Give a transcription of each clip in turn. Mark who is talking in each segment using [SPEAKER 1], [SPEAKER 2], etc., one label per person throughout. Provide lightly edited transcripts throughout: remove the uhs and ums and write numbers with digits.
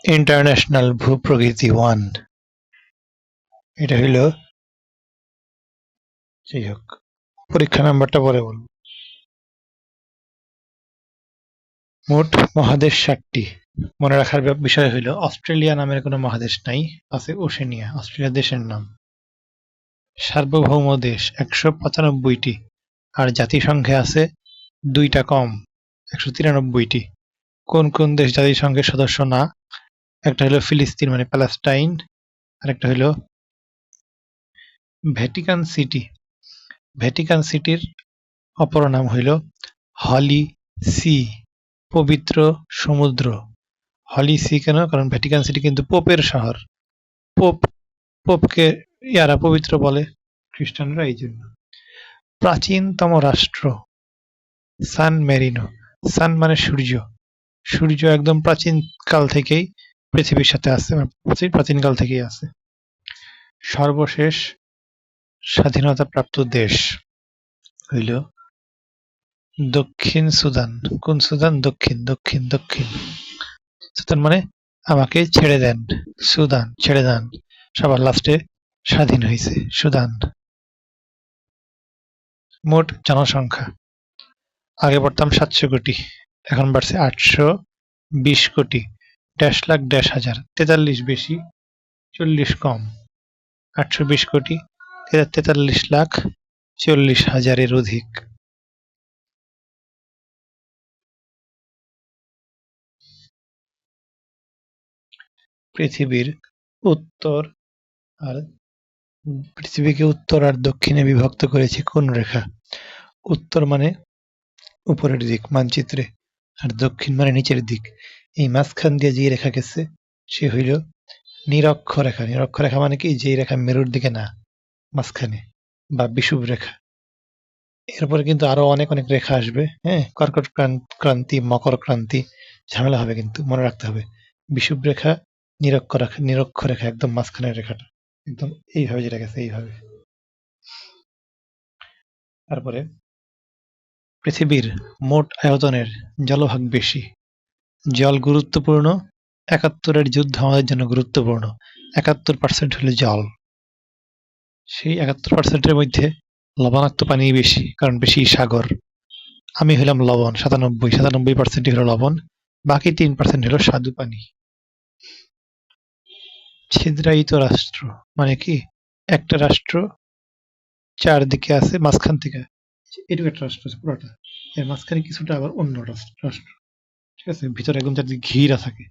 [SPEAKER 1] International ভূপ্রকৃতি 1। এটা হইল, যাই হোক, পরীক্ষা নাম্বারটা পরে বলবো। মোট মহাদেশ 7টি। মনে রাখার বিষয় হইল অস্ট্রেলিয়া নামের কোনো মহাদেশ নাই, আছে ওশেনিয়া, অস্ট্রেলিয়া দেশের নাম। সার্বভৌম দেশ 195টি, আর জাতিসংঘে আছে 2টা কম, 193টি। কোন কোন দেশ জাতিসংঘের সদস্য না? একটা হলো ফিলিস্তিন মানে প্যালেস্টাইন, আর একটা হলো ভ্যাটিকান সিটি। ভ্যাটিকান সিটির অপর নাম হইল হলি সি, পবিত্র সমুদ্র। হলি সি কেন? কারণ ভ্যাটিকান সিটি কিন্তু পোপের শহর। পোপ পোপকে ইয়ারা পবিত্র বলে, খ্রিস্টানরা, এই জন্য। প্রাচীনতম রাষ্ট্র সান মেরিনো। সান মানে সূর্য। সূর্য একদম প্রাচীন কাল থেকেই পৃথিবীর সাথে আছে, প্রাচীন কাল থেকেই আছে। সর্বশেষ স্বাধীনতাপ্রাপ্ত দেশ হইল দক্ষিণ সুদান। কোন সুদান? দক্ষিণ দক্ষিণ দক্ষিণ। সুদান মানে আমাকে ছেড়ে দেন, সুদান ছেড়ে দেন। সবার লাস্টে স্বাধীন হয়েছে সুদান। মোট জনসংখ্যা আগে পড়তাম 700 কোটি, এখন বাড়ছে 820 কোটি। 1.5 লাখ 1.5 হাজার, 43 বেশি 40 কম। 820 কোটি 43 লাখ 40 হাজারের অধিক। পৃথিবীর উত্তর আর পৃথিবীকে উত্তর আর দক্ষিণে বিভক্ত করেছে কোন রেখা? উত্তর মানে উপরের দিক মানচিত্রে, আর দক্ষিণ মানে নিচের দিক। এই মাঝখান দিয়ে যে রেখা গেছে সে হইল নিরক্ষরেখা। নিরক্ষরেখা মানে কি? যে রেখা মেরুর দিকে না, মাঝখানে, বা বিষুব রেখা। এরপরে কিন্তু আরো অনেক অনেক রেখা আসবে, হ্যাঁ, কর্কট ক্রান্তি, মকর ক্রান্তি, ঝামেলা হবে, কিন্তু মনে রাখতে হবে বিষুব রেখা, নিরক্ষরেখা একদম মাঝখানের রেখাটা, একদম এইভাবে যেটা গেছে এইভাবে। তারপরে পৃথিবীর মোট আয়তনের জলভাগ বেশি। জল গুরুত্বপূর্ণ, 71-এর যুদ্ধ আমাদের জন্য গুরুত্বপূর্ণ। 71% হলো জল। সেই 71%-এর মধ্যে লবণাক্ত পানি বেশি, কারণ বেশি সাগর। আমি হইলাম লবণ, 97% হলো লবণ, বাকি 3% হলো স্বাদু পানি। ছিদ্রায়িত রাষ্ট্র মানে কি? একটা রাষ্ট্র চারদিকে আছে, মাঝখান থেকে এটুকু একটা রাষ্ট্র আছে পুরোটা, এর মাঝখানে কিছুটা আবার অন্য রাষ্ট্র, ঠিক আছে, ভিতরে একদম চারদিকে ঘিরা থাকে।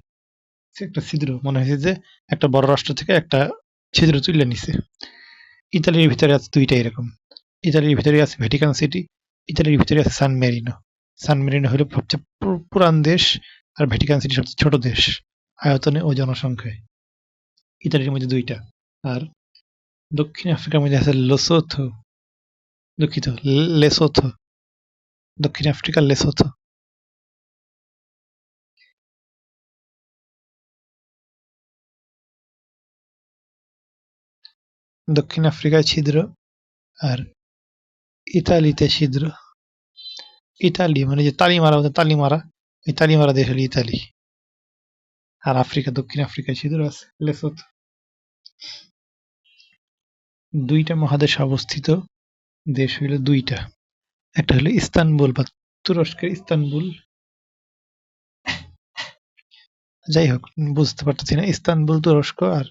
[SPEAKER 1] একটা ছিদ্র, মনে হয়েছে যে একটা বড় রাষ্ট্র থেকে একটা ছিদ্র তুলে নিছে। ইতালির ভিতরে আছে 2টা এরকম। ইতালির ভিতরে আছে ভ্যাটিকান সিটি, ইতালির ভিতরে আছে সান মেরিনো। সান মেরিনো হলো সবচেয়ে পুরান দেশ, আর ভ্যাটিকান সিটি সবচেয়ে ছোট দেশ আয়তনে ও জনসংখ্যায়। ইতালির মধ্যে 2টা। আর দক্ষিণ আফ্রিকার মধ্যে আছে লোসোথো, দুঃখিত, লেসোথো। দক্ষিণ আফ্রিকার লেসোথো। দক্ষিণ আফ্রিকায় ছিদ্র, আর ইতালিতে ছিদ্র। ইতালি মানে যে তালিমারা, তালিমারা, এই তালিমারা দেশ হলো ইতালি। আর আফ্রিকা, দক্ষিণ আফ্রিকায় ছিদ্র আছে, লেসোথো। 2টা মহাদেশে অবস্থিত দেশ হইল 2টা। একটা হলো ইস্তানবুল বা তুরস্কের ইস্তানবুল, যাই হোক বুঝতে পারতেছি না, ইস্তানবুল তুরস্ক, আর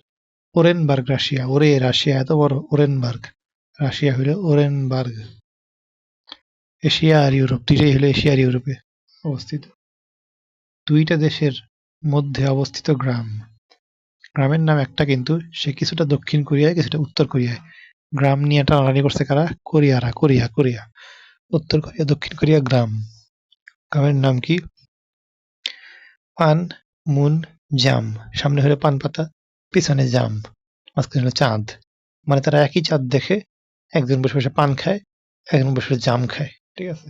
[SPEAKER 1] ওরেনবার্গ রাশিয়া। ওরে রাশিয়া এত বড়, ওরেনবার্গ রাশিয়া হইল ওরেনবার্গ। এশিয়া আর ইউরোপ, 2টাই হলো এশিয়া আর ইউরোপে অবস্থিত। 2টা দেশের মধ্যে অবস্থিত গ্রাম। গ্রামের নাম একটা, কিন্তু সে কিছুটা দক্ষিণ কোরিয়ায়, কিছুটা উত্তর কোরিয়ায়। গ্রাম নিয়ে টানাটানি করছে কারা? কোরিয়ারা। কোরিয়া, উত্তর কোরিয়া, দক্ষিণ কোরিয়া। গ্রামের নাম কি? পান মুন জাম। সামনে হলো পান পাতা, পিছনে জাম, মাঝখানে হলো চাঁদ। মানে তারা একই চাঁদ দেখে, একজন বসে বসে পান খায়, একজন বসে বসে জাম খায়, ঠিক আছে।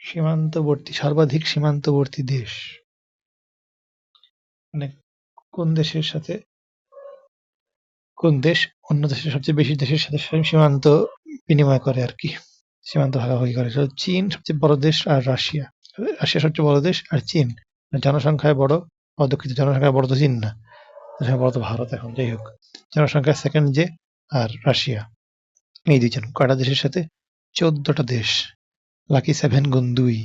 [SPEAKER 1] সীমান্তবর্তী, সর্বাধিক সীমান্তবর্তী দেশ মানে কোন দেশের সাথে, কোন দেশ অন্য দেশের সবচেয়ে বেশি দেশের সাথে সীমান্ত বিনিময় করে আর কি, সীমান্ত ভাগাভাগি করে। চীন সবচেয়ে বড় দেশ, আর রাশিয়া। রাশিয়া সবচেয়ে বড় দেশ, আর চীন জনসংখ্যায় বড়, দুঃখিত, জনসংখ্যায় বড় তো চীন না, জনসংখ্যায় বড় তো ভারত এখন, যাই হোক। জনসংখ্যায় সেকেন্ড যে আর রাশিয়া, এই দুইজন। কয়টা দেশের সাথে? 14টা দেশ। লাকি 7 গুণ 2।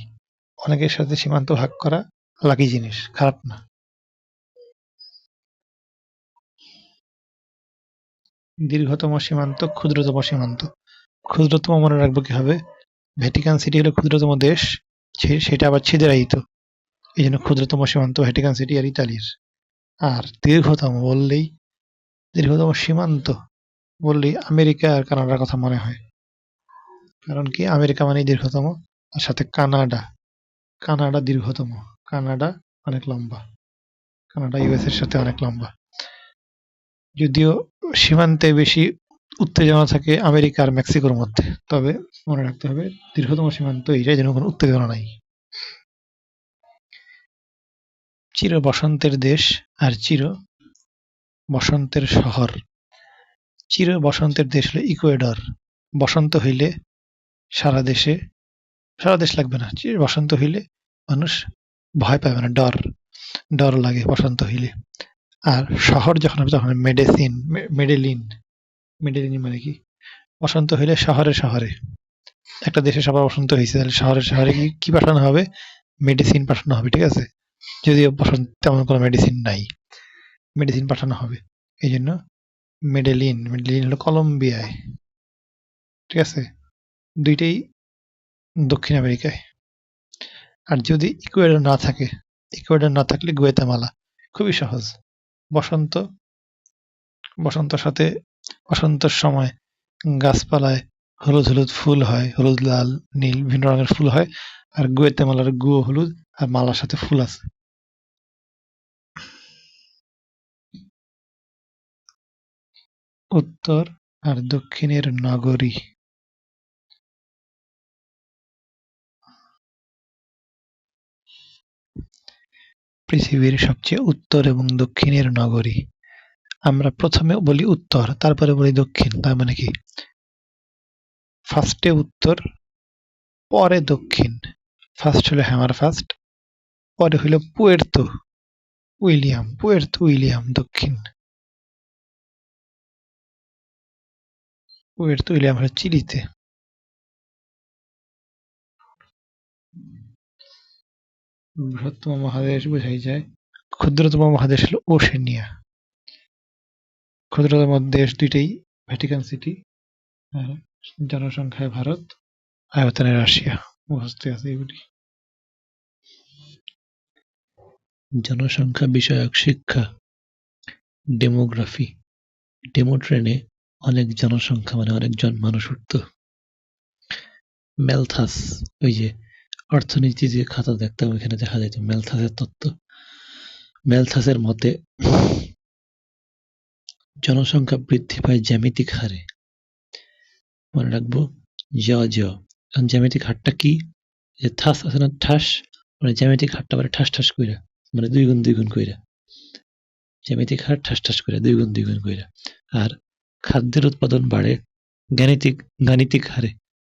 [SPEAKER 1] অনেকের সাথে সীমান্ত ভাগ করা লাকি জিনিস, খারাপ না। দীর্ঘতম সীমান্ত, ক্ষুদ্রতম সীমান্ত। ক্ষুদ্রতম মনে রাখবো কিভাবে? ভ্যাটিকান সিটি হলো ক্ষুদ্রতম দেশ, সেটা আবার ছিদ্রায়িত, এই জন্য ক্ষুদ্রতম সীমান্ত ভ্যাটিকান সিটি আর ইতালির। আর দীর্ঘতম সীমান্ত বললেই আমেরিকা আর কানাডার কথা মনে হয়। কারণ কি, আমেরিকা মানেই দীর্ঘতম, আর সাথে কানাডা দীর্ঘতম। কানাডা অনেক লম্বা, কানাডা ইউএস এর সাথে অনেক লম্বা। যদিও সীমান্তে বেশি উত্তেজনা থাকে আমেরিকা আর মেক্সিকোর মধ্যে, তবে মনে রাখতে হবে দীর্ঘতম সীমান্ত এইটাই, যেন কোনো উত্তেজনা নাই। চির বসন্তের দেশ আর চির বসন্তের শহর। চির বসন্তের দেশ হলো ইকুয়েডর। বসন্ত হইলে সারা দেশ লাগবে না, চির বসন্ত হইলে মানুষ ভয় পাবে না, ডর লাগে বসন্ত হইলে। আর শহর যখন হবে তখন মেডেলিন মানে কি? বসন্ত হইলে শহরে একটা দেশে সবার বসন্ত হয়েছে, তাহলে শহরে কি পাঠানো হবে? মেডিসিন পাঠানো হবে, ঠিক আছে? যদিও বসন্ত তেমন কোনো মেডিসিন নাই, মেডিসিন পাঠানো হবে। এই জন্য মেডেলিন হলো কলম্বিয়ায়, ঠিক আছে? দুইটাই দক্ষিণ আমেরিকায়। আর যদি ইকুয়েডর না থাকলে গুয়েতামালা। খুবই সহজ। বসন্ত বসন্তর সাথে বসন্তের সময় গাছপালায় হলুদ হলুদ ফুল হয়, হলুদ, লাল, নীল বিভিন্ন রঙের ফুল হয়। আর গুয়েতেমালার গুও হলুদ, আর মালার সাথে ফুল আছে। উত্তর আর দক্ষিণের নগরী। পৃথিবীর সবচেয়ে উত্তর এবং দক্ষিণের নগরী। আমরা প্রথমে বলি উত্তর, তারপরে বলি দক্ষিণ। তার মানে কি? ফার্স্টে উত্তর, পরে দক্ষিণ। ফার্স্ট হলো হ্যামারফাস্ট, পরে হইল পুয়ের্তো উইলিয়াম দক্ষিণ। পুয়ের্তো উইলিয়াম হলো চিলিতে। বৃহত্তম মহাদেশ বোঝাই যায়। ক্ষুদ্রতম মহাদেশ হলো ওশেনিয়া। ক্ষুদ্রতম দেশ দুইটাই, ভ্যাটিকান সিটি আর জনসংখ্যায় ভারত, আয়তনে রাশিয়া। মুখস্থ আছে এগুলি। জনসংখ্যা বিষয়ক শিক্ষা। ডেমোগ্রাফি। ডেমো ট্রেনে অনেক জনসংখ্যা মানে অনেকজন মানুষ উঠত। ম্যালথাস, ওই যে অর্থনীতি যে খাতা দেখতাম ওইখানে দেখা যেত ম্যালথাসের তত্ত্ব। ম্যালথাসের মতে জনসংখ্যা বৃদ্ধি পায় জ্যামিতিক হারে। মনে রাখবো এখন জ্যামিতিক হারটা কি? যে থাস আছে না, ঠাস, মানে জ্যামিতিক হারটা মানে ঠাস ঠাস কইরা, মানে দুই গুণ কইরা। জ্যামিতিক হার ঠাস ঠাস কইরা, দুই গুণ কইরা। আর খাদ্যের উৎপাদন বাড়ে গাণিতিক হারে।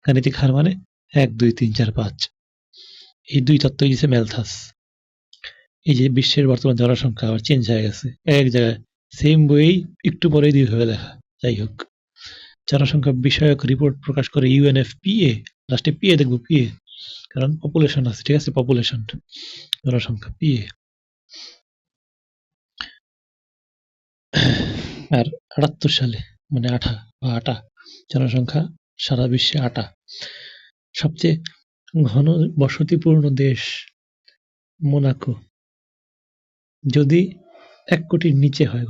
[SPEAKER 1] গাণিতিক হার মানে 1 2 3 4 5। এই দুই তত্ত্বই দিছে ম্যালথাস। এই যে বিশ্বের বর্তমান জনসংখ্যা আবার চেঞ্জ হয়ে গেছে, এক জায়গায় সেম বইয়েই একটু পরেই দুইভাবে লেখা। যাই হোক, জনসংখ্যা বিষয়ক রিপোর্ট প্রকাশ করে ইউএনএফপিএ। লাস্টে পিএ দেখবো, পিএ, কারণ পপুলেশন আছে, ঠিক আছে? পপুলেশন, জনসংখ্যা, পিএ। আর 78 সালে, মানে আটা, জনসংখ্যা সারা বিশ্বে 8। সবচেয়ে ঘন বসতিপূর্ণ দেশ মোনাকো। যদি 1 কোটির নিচে হয়,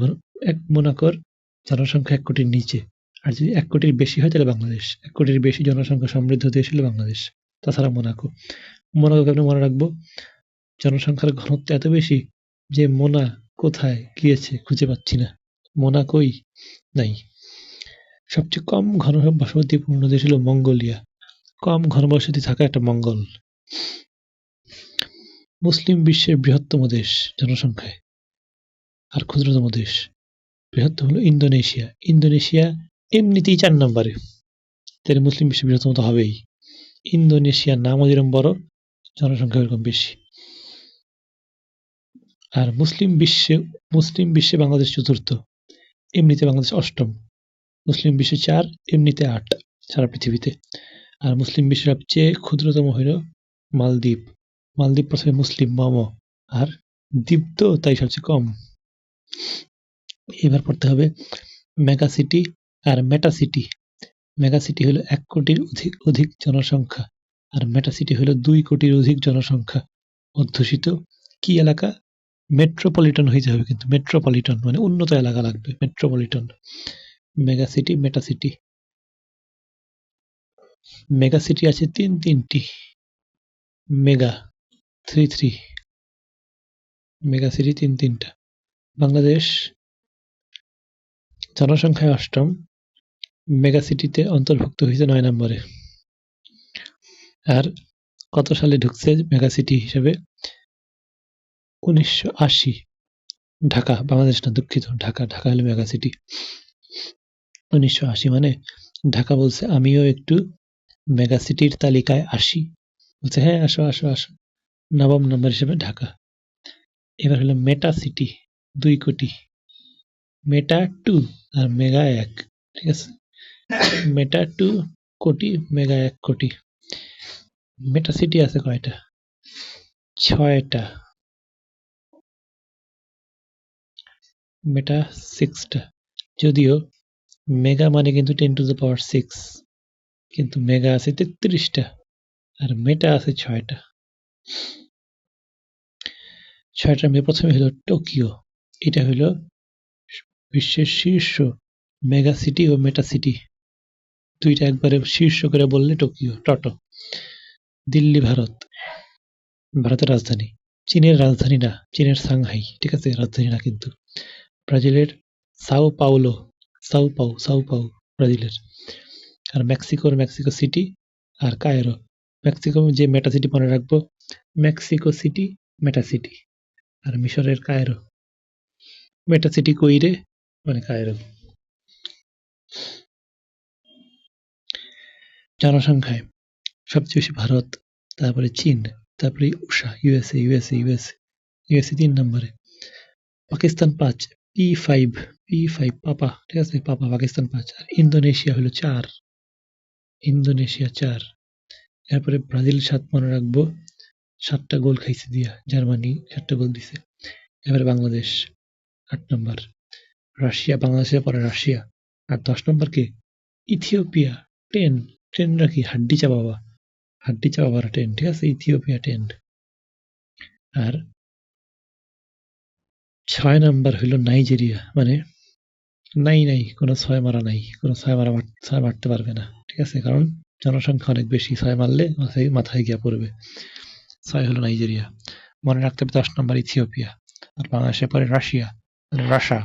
[SPEAKER 1] মোনাকোর জনসংখ্যা 1 কোটির নিচে। আর যদি 1 কোটির বেশি হয় তাহলে বাংলাদেশ। 1 কোটির বেশি জনসংখ্যা সমৃদ্ধ দেশ হলো বাংলাদেশ, তাছাড়া মোনাকোকে আপনি মনে রাখবো জনসংখ্যার ঘনত্ব এত বেশি যে মোনা কোথায় গিয়েছে খুঁজে পাচ্ছি না, মোনাকোই নাই। সবচেয়ে কম ঘনবসতিপূর্ণ দেশ হলো মঙ্গোলিয়া। কম ঘনবসতি থাকা একটা মঙ্গল। মুসলিম বিশ্বের বৃহত্তম দেশ জনসংখ্যায় আর ক্ষুদ্রতম দেশ। বৃহত্তম হলো ইন্দোনেশিয়া এমনিতেই 4 নম্বরে, তাহলে মুসলিম বিশ্বের বৃহত্তম তো হবেই। ইন্দোনেশিয়ার নামও যেরকম বড়, জনসংখ্যা এরকম বেশি। আর মুসলিম বিশ্বে বাংলাদেশ চতুর্থ, এমনিতে বাংলাদেশ অষ্টম। মুসলিম বিশ্বে 4, এমনিতে 8 সারা পৃথিবীতে। আর মুসলিম বিশ্বের সবচেয়ে ক্ষুদ্রতম হইল মালদ্বীপ। মালদ্বীপ প্রথমে মুসলিম আর দ্বীপ তো তাই সবচেয়ে কম। এবার পড়তে হবে মেগা সিটি আর মেটা সিটি। মেগা সিটি হলো 1 কোটির অধিক জনসংখ্যা, আর মেটা সিটি হলো 2 কোটির অধিক জনসংখ্যা অধ্যুষিত কি এলাকা? মেট্রোপলিটন হইতে হবে, কিন্তু মেট্রোপলিটন মানে উন্নত এলাকা লাগবে, মেট্রোপলিটন। মেগা সিটি, মেটা সিটি। মেগা সিটি আছে 3টি। মেগা 3 মেগা সিটি 3টা। বাংলাদেশ জনসংখ্যায় অষ্টম, মেগা সিটিতে অন্তর্ভুক্ত হয়েছে 9 নম্বরে। আর কত সালে ঢুকছে মেগা সিটি হিসেবে? 1980। ঢাকা, বাংলাদেশ না, দুঃখিত, ঢাকা হলো মেগা সিটি। 1980 মানে ঢাকা বলছে আমিও একটু মেগা সিটির তালিকায় আসি। বলছে হ্যাঁ, আসো আসো আসো। 9ম নম্বর হিসেবে ঢাকা। এবার হলো মেটা সিটি, 2 কোটি। মেটা 2 আর মেগা 1, ঠিক আছে। মেটা 2 কোটি, মেগা 1 কোটি। মেটা সিটি আছে কয়টা? 6টা। মেটা 6টা। যদিও মেগা মানে কিন্তু 10 to the power 6, কিন্তু মেগা আছে 33টা আর মেটা আছে 6টা। 6টার মধ্যে প্রথমে হলো টোকিও। এটা হলো বিশ্বের শীর্ষ মেগা সিটি ও মেটা সিটি, দুইটা একবারে শীর্ষ করে বললে টোকিও, টটো। দিল্লি ভারতের রাজধানী। চীনের রাজধানী না, চীনের সাংহাই, ঠিক আছে, রাজধানী না কিন্তু। ব্রাজিলের সাও পাও ব্রাজিলের। আর মেক্সিকো সিটি আর কায়রো। মেক্সিকো যে মেটা সিটি মনে রাখবো, মেক্সিকো সিটি মেটা সিটি। আর মিশরের কায়রো। মেটা সিটি কইরে মানে কায়রো। জনসংখ্যায় সবচেয়ে বেশি ভারত, তারপরে চীন, তারপরে USA, ইউএসএ 3 নম্বরে। পাকিস্তান 5, P5 পাপা, ঠিক আছে, পাপা পাকিস্তান 5। আর ইন্দোনেশিয়া হলো 4। এরপরে ব্রাজিল 7 মনে রাখবো, 7টা গোল খাইছে দিয়া, জার্মানি 7টা গোল দিছে। এবারে বাংলাদেশ 8 নম্বর। রাশিয়া বাংলাদেশের পরে রাশিয়া। আর 10 নম্বর কে? ইথিওপিয়া 10। 10 নাকি হাড্ডি চাবাবা 10, ঠিক আছে, ইথিওপিয়া 10। আর 6 নাম্বার হইল নাইজেরিয়া, মানে নাই কোনো 6 মারা নাই, কোনো 6 মারতে পারবে না, ঠিক আছে, কারণ জনসংখ্যা অনেক বেশি, 6 মারলে মাথায় গিয়া পড়বে। 6 হলো নাইজেরিয়া। মনে রাখতে হবে 10 নম্বর ইথিওপিয়া। আর বাংলাদেশের পরে রাশিয়া, মানে রাশা।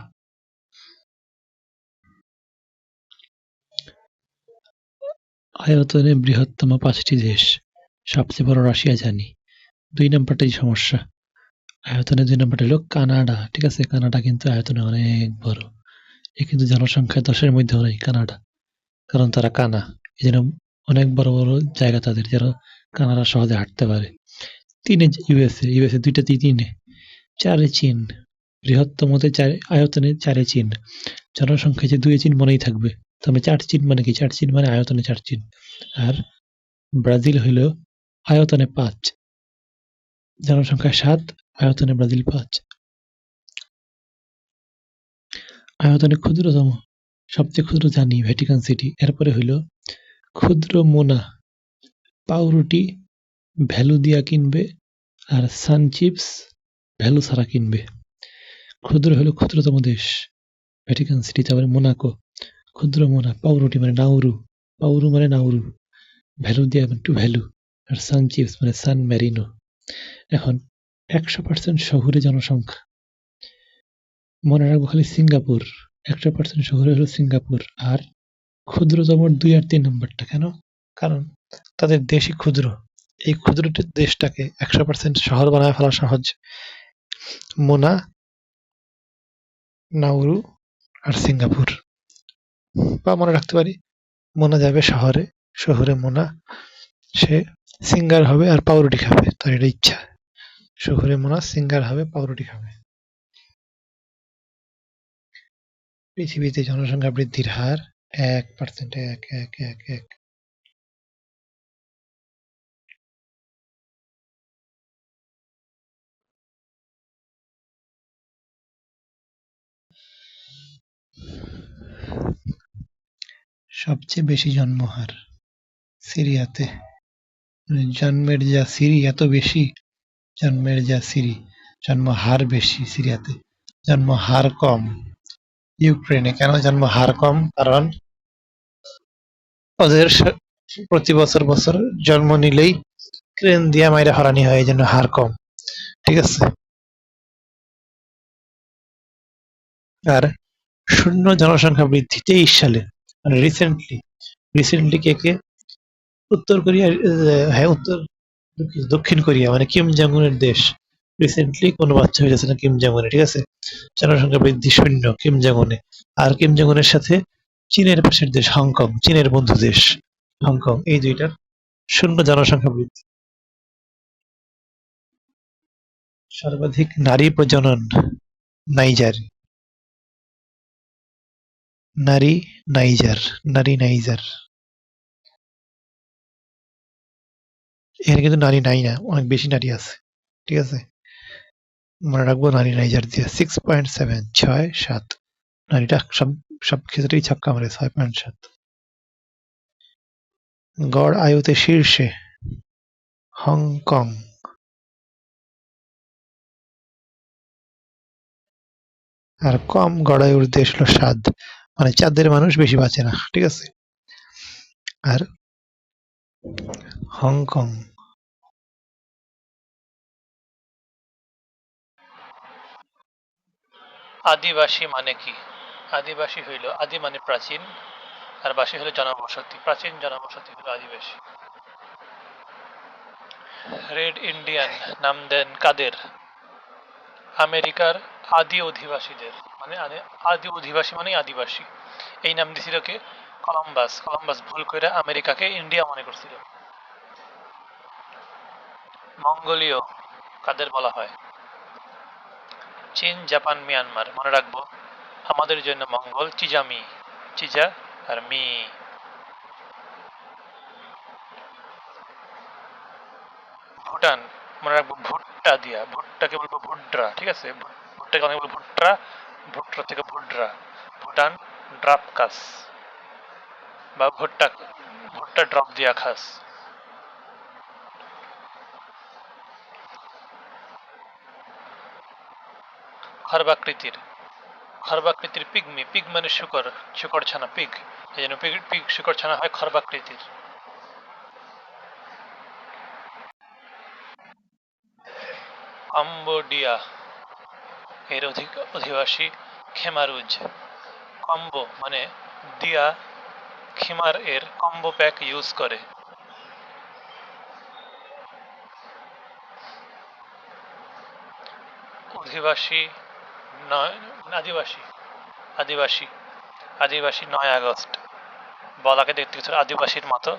[SPEAKER 1] আয়তনে বৃহত্তম 5টি দেশ, সবচেয়ে বড় রাশিয়া জানি। 2 নাম্বারটাই সমস্যা। আয়তনে 2 নাম্বারটা হলো কানাডা, ঠিক আছে, কানাডা কিন্তু আয়তনে অনেক বড়। এ কিন্তু জনসংখ্যা 10-এর মধ্যেও নাই কানাডা, কারণ তারা কানা, এই জন্য অনেক বড় বড় জায়গা তাদের, যারা কানাডা সহজে হাঁটতে পারে। 3 ইউএসএ 2টাতেই 3। 4 চীন, বৃহত্তমতে 4, আয়তনে 4 চীন। জনসংখ্যায় যে 2 চীন মনেই থাকবে, তবে 4 চীন মানে কি? 4 চীন মানে আয়তনে 4 চীন। আর ব্রাজিল হইল আয়তনে 5, জনসংখ্যা 7, আয়তনে ব্রাজিল 5। আয়তনে ক্ষুদ্রতম, সবচেয়ে ক্ষুদ্র জানি ভ্যাটিকান সিটি। এরপরে হইল ক্ষুদ্র মোনা, পাউরুটি ভ্যালু দিয়া কিনবে আর সান চিপস ভ্যালু ছাড়া কিনবে। ক্ষুদ্র হলো ক্ষুদ্রতম দেশ ভ্যাটিকান সিটি। তারপরে মোনাকো, ক্ষুদ্র মোনা, পাউরুটি মানে নাউরু, ভ্যালু দিয়া to value, R San chips মানে সান ম্যারিনো। এখন 100% শহুরে জনসংখ্যা মনে রাখবো খালি সিঙ্গাপুর। 100% শহুরে হলো সিঙ্গাপুর। আর ক্ষুদ্রতম 2 আর 3 নম্বরটা কেন? কারণ তাদের দেশই ক্ষুদ্র। এই ক্ষুদ্র দেশটাকে 100% শহর বানায় ফেলা সহজ। মোনা, নাউরু আর সিঙ্গাপুর। বা মনে রাখতে পারি মোনা যাবে শহরে, শহরে মোনা, সে সিঙ্গার হবে আর পাউরুটি খাবে, তার এটা ইচ্ছা। শহুরে মোনা সিঙ্গার হবে, পাউরুটি খাবে। পৃথিবীতে জনসংখ্যা বৃদ্ধির হার 1%। এক এক এক এক সবচেয়ে বেশি জন্মহার সিরিয়াতে। জন্মের যা সিরি এত বেশি, জন্মের যা সিরি, জন্মহার বেশি সিরিয়াতে, জন্মহার কম ইউক্রেনে। কেন জন্মহার কম? কারণ ওদের প্রতি বছর বছর জন্ম নিলেই ক্রেন দিয়া মাইরা হরানি হয়, এই জন্য হার কম। ঠিক আছে। আর শূন্য জনসংখ্যা বৃদ্ধি 23 সালে, মানে রিসেন্টলি। রিসেন্টলি কে কে? উত্তর কোরিয়া, হ্যাঁ উত্তর, দক্ষিণ কোরিয়া মানে কিম জং উনের দেশ। রিসেন্টলি কোনো বাচ্চা হয়ে যাচ্ছে না কিম জং উনে, ঠিক আছে। জনসংখ্যা বৃদ্ধি শূন্য কিম জং উনে। আর কিম জং উনের সাথে চীনের পাশের দেশ হংকং, চীনের বন্ধু দেশ হংকং, এই দুইটার শূন্য জনসংখ্যা বৃদ্ধি। সর্বাধিক নারী প্রজনন নাইজার। নারী নাইজার, নারী নাইজার। এখানে কিন্তু নারী নাই না, অনেক বেশি নারী আছে। ঠিক আছে, মনে রাখবো নারী নাইজার দিয়ে। 6.7, 6.7। নারীটা সব সব ক্ষেত্রেই ছক্কা মারে, 6.7। গড় আয়ুতে শীর্ষে হংকং। আর কম গড় আয়ুর দেশ হলো সাদ, মানে চাঁদের মানুষ বেশি বাঁচে না। ঠিক আছে। আর হংকং। আদিবাসী মানে কি? আদিবাসী হইল, আদি মানে প্রাচীন, আর বাসী হলো জনবসতি, প্রাচীন জনবসতি হলো আদিবাসী। রেড ইন্ডিয়ান নাম দেন কাদের? আমেরিকার আদি অধিবাসীদের। মানে আদি অধিবাসী মানে আদিবাসী। এই নাম দিছিল কে? কলম্বাস। কলম্বাস ভুল করে আমেরিকাকে ইন্ডিয়া মনে করছিল। মঙ্গোলীয় কাদের বলা হয়? চীন, জাপান, মিয়ানমার। মনে রাখবো, আমাদের জন্য মঙ্গল চিজামি, চিজা আর মি। ভুটান। মনে রাখবো ভুট্টা দিয়া, ভুট্টাকে বলবো ভুড্রা। ঠিক আছে, ভুট্টাকে অনেক বলবো ভুট্রা, ভুট্রা থেকে ভুড্রা। ভুটান ড্রাপকাস, বা ভুট্টা, ভুট্টা ড্রপ দিয়া খাস। খর্বাকৃতির, খর্বাকৃতির পিগমি। পিগ মানে শুকর, শুকর ছানা পিগ। এই জন্য পিগ, পিগ শুকর ছানা হয় খর্বাকৃতির। কম্বোডিয়া, এর অধিবাসী খেমারুজ। কম্বো মানে দিয়া, খিমার এর কম্বো প্যাক ইউজ করে। অধিবাসী নয়, আদিবাসী, আদিবাসী, আদিবাসী 9 আগস্ট। বলাকে দেখতে কিছু আদিবাসীর মতো,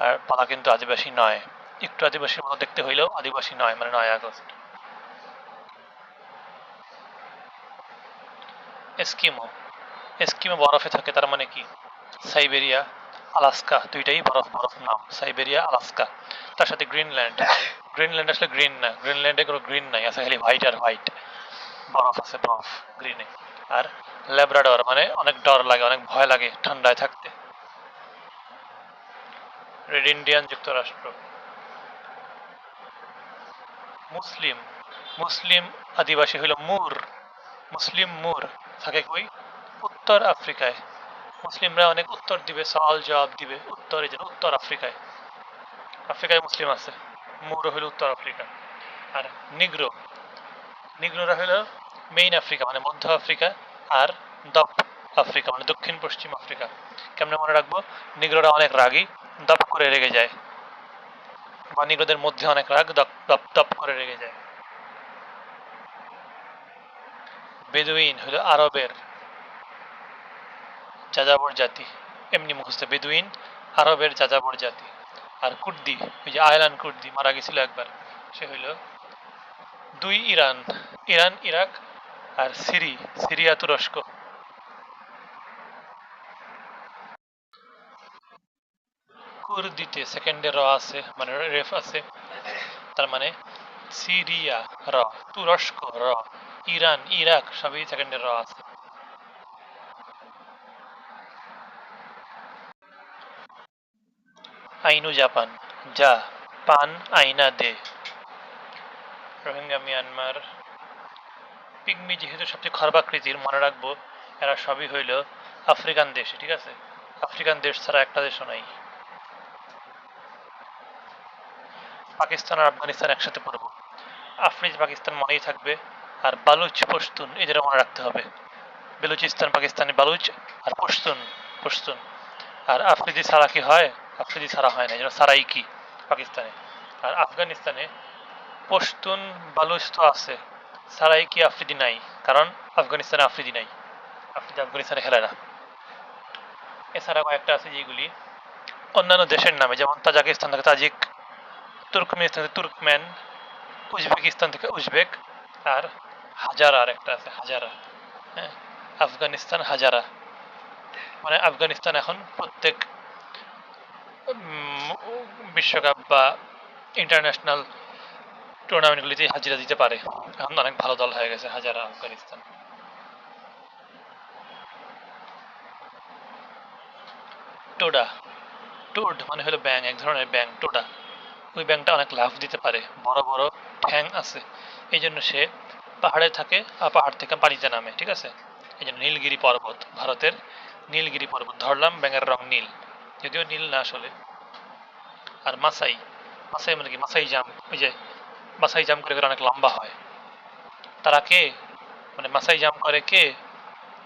[SPEAKER 1] আর বলা কিন্তু আদিবাসী নয়। একটু আদিবাসীর মতো দেখতে হইলেও আদিবাসী নয়, মানে 9 আগস্ট। এস্কিমো, এস্কিমো বরফে থাকে, তার মানে কি? সাইবেরিয়া, আলাস্কা, দুইটাই বরফ বরফ নাম, সাইবেরিয়া, আলাস্কা। তার সাথে গ্রিনল্যান্ড। গ্রিনল্যান্ড আসলে গ্রিন না, গ্রিনল্যান্ডে কোনো গ্রিন নাই, আছে খালি হোয়াইট আর হোয়াইট। বরফ আছে, বরফ গ্রিনে। আর ল্যাব্রাডর মানে অনেক ডর লাগে, অনেক ভয় লাগে ঠান্ডায় থাকতে। রেড ইন্ডিয়ান যুক্তরাষ্ট্র। মুসলিম, মুসলিম আদিবাসী হইল মুর। মুসলিম মুর থাকে কই? উত্তর আফ্রিকায়। মুসলিমরা অনেক উত্তর দিবে, সওয়াল জবাব দিবে উত্তর, এই জন্য উত্তর আফ্রিকায়। আফ্রিকায় মুসলিম আছে। মুর হইল উত্তর আফ্রিকা। আর নিগ্রো, নিগ্রোরা হইল মেইন আফ্রিকা মানে মধ্য আফ্রিকা, আর দপ আফ্রিকা মানে দক্ষিণ পশ্চিম আফ্রিকা। কেমনে মনে রাখবো? নিগ্রোরা অনেক রাগী, দপ করে রেগে যায়, বা নিগ্রোদের মধ্যে অনেক রাগ, দপ দপ দপ করে রেগে যায়। বেদুইন হলো আরবের যাযাবর জাতি, এমনি মুখস্থ। বেদুইন আরবের যাযাবর জাতি। আর কুর্দি, ওই যে আয়লান কুর্দি মারা গেছিল একবার, সে হইল 2 ইরান, ইরান ইরাক আর সিরিয়া তুরস্ক। কুর্দিতে সেকেন্ডে র আছে, মানে রেফ আছে, তার মানে সিরিয়া র, তুরস্ক র, ইরান ইরাক সবই সেকেন্ডে র আছে। আইনু জাপান, যা, পান আইনা দে, রোহিঙ্গা মিয়ানমার। পিগমি যেহেতু সবচেয়ে খর্বাকৃতির, মনে রাখবো এরা সবই হইল আফ্রিকান দেশ, ঠিক আছে? আফ্রিকান দেশ ছাড়া একটা দেশও নাই। পাকিস্তান আর আফগানিস্তান একসাথে পড়বো। আফ্রিজ পাকিস্তান মনেই থাকবে, আর বালুচ পশতুন এদেরও মনে রাখতে হবে। বেলুচিস্তান পাকিস্তানি বালুচ, আর পশতুন পশতুন। আর আফ্রিদি ছাড়া কি হয়? আফ্রিদি ছাড়া হয় না, যেন সারাইকি পাকিস্তানে। আর আফগানিস্তানে পশতুন বালুচ তো আছে, সারাইকি আফ্রিদি নাই, কারণ আফগানিস্তানে আফ্রিদি নাই, আফ্রিদি আফগানিস্তানে খেলে না। এছাড়া কয়েকটা আছে যেগুলি অন্যান্য দেশের নামে, যেমন তাজিকিস্তান থেকে তাজিক, তুর্কমেনিস্তান থেকে তুর্কম্যান, উজবেকিস্তান থেকে উজবেক, আর হাজারা আর একটা আছে, হাজারা। হ্যাঁ, আফগানিস্তান হাজারা, মানে আফগানিস্তান এখন প্রত্যেক বিশ্বকাপ বা ইন্টারন্যাশনাল টুর্নামেন্টগুলিতে হাজিরা দিতে পারে, এখন অনেক ভালো দল হয়ে গেছে হাজারা আফগানিস্তান। টোডা, টোড মানে হলো ব্যাং, এক ধরনের ব্যাং টোডা। ওই ব্যাংটা অনেক লাফ দিতে পারে, বড় বড় ঠ্যাং আছে, এই জন্য সে পাহাড়ে থাকে আর পাহাড় থেকে পানিতে নামে, ঠিক আছে? এই জন্য নীলগিরি পর্বত, ভারতের নীলগিরি পর্বত ধরলাম, ব্যাঙের রং নীল, যদিও নীল না আসলে। আর মাসাই, মাসাই মানে কি? মাসাই জাম, ওই যে মাসাই জাম করে করে অনেক লম্বা হয়, তারা কে? মানে মাসাই জাম করে কে?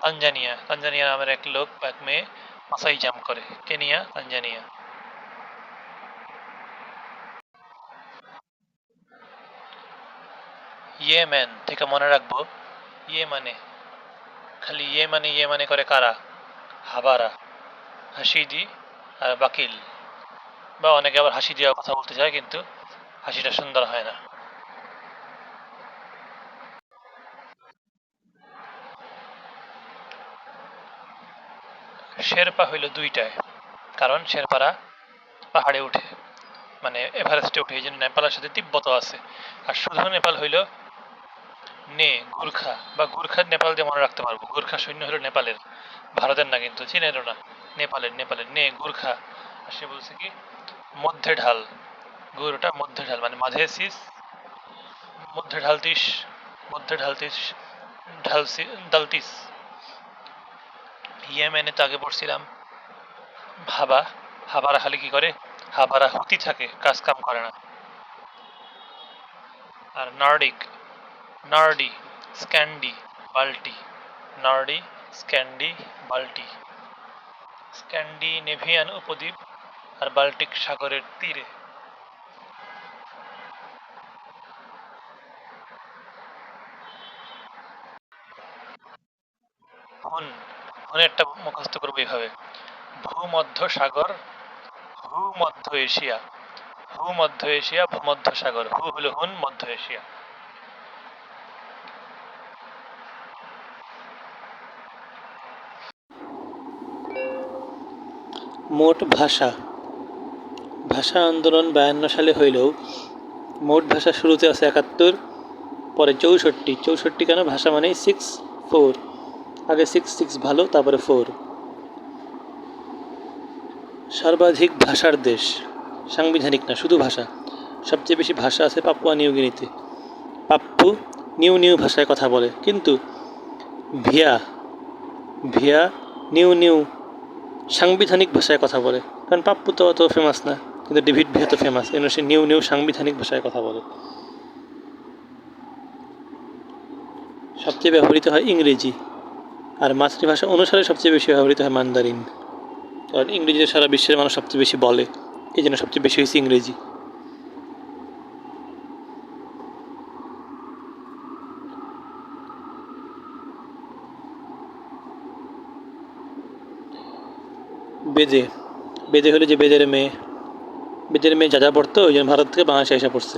[SPEAKER 1] তানজানিয়া, তানজানিয়া নামের এক লোক বা এক মেয়ে মাসাই জাম করে, কেনিয়া তানজানিয়া। ইয়েমেন থেকে মনে রাখবো, ইয়ে মানে, খালি ইয়ে মানে করে কারা? হাবারা, হাসিদি আর বাকিল। বা অনেকে আবার হাসি দিয়ে কথা বলতে চায়, কিন্তু হাসিটা সুন্দর হয় না। শেরপা হইল দুইটায়, কারণ শেরপারা পাহাড়ে উঠে, মানে এভারেস্টে উঠে, এই জন্য নেপালের সাথে তিব্বত আছে। আর শুধু নেপাল হইল নে, গুর্খা বা গুর্খা নেপাল দিয়ে মনে রাখতে পারবো, গুর্খা সৈন্য হলো নেপালের, ভারতের না কিন্তু, চীনেরও না, নেপালের, নেপালের নে গুর্খা। আর সে বলছে কি মধ্যে ঢাল, গুরুটা মধ্যে ঢাল মানে মাঝে সিস, মধ্যে ঢালতিস, মধ্যে ঢালতিস, ঢালসি ডালতিস। ইয়েমেনে তো আগে পড়ছিলাম হাবা, হাবারা খালি কি করে? হাবারা হুতি থাকে, কাজ কাম করে না। আর নর্ডিক, নর্ডি, স্ক্যান্ডি, বাল্টি, নর্ডি, স্ক্যান্ডি, বাল্টি। স্ক্যান্ডিনেভিয়ান উপদ্বীপ আর বাল্টিক সাগরের তীরে। হুন, হুনেরটা মুখস্থ করবো এইভাবে: ভূমধ্য সাগর, ভূমধ্য এশিয়া, ভূমধ্য এশিয়া, ভূমধ্য সাগর, হু হলো হুন, মধ্য এশিয়া। মোট ভাষা, ভাষা আন্দোলন 52 সালে হইলেও মোট ভাষা শুরুতে আছে 71, পরে 64, 64 কেন? ভাষা মানেই 6-4, আগে 6-6 ভালো, তারপরে 4। সর্বাধিক ভাষার দেশ, সাংবিধানিক না, শুধু ভাষা। সবচেয়ে বেশি ভাষা আছে পাপুয়া নিউ গিনিতে, পাপ্পু নিউ নিউ ভাষায় কথা বলে, কিন্তু ভিয়া, ভিয়া নিউ নিউ সাংবিধানিক ভাষায় কথা বলে, কারণ পাপ্পু তো অত ফেমাস না, কিন্তু ডেভিড ভিয়া তো ফেমাস, এজন্য সে নিউ নিউ সাংবিধানিক ভাষায় কথা বলে। সবচেয়ে ব্যবহৃত হয় ইংরেজি, আর মাতৃভাষা অনুসারে সবচেয়ে বেশি ব্যবহৃত হয় মান্দারিন, কারণ ইংরেজিতে সারা বিশ্বের মানুষ সবচেয়ে বেশি বলে, এই জন্য সবচেয়ে বেশি হয়েছে ইংরেজি। বেদে, বেদে হলে যে বেদের মেয়ে, বেদের মেয়ে যা যা পড়তো ওই জন্য ভারত থেকে বাংলাদেশে এসে পড়ছে,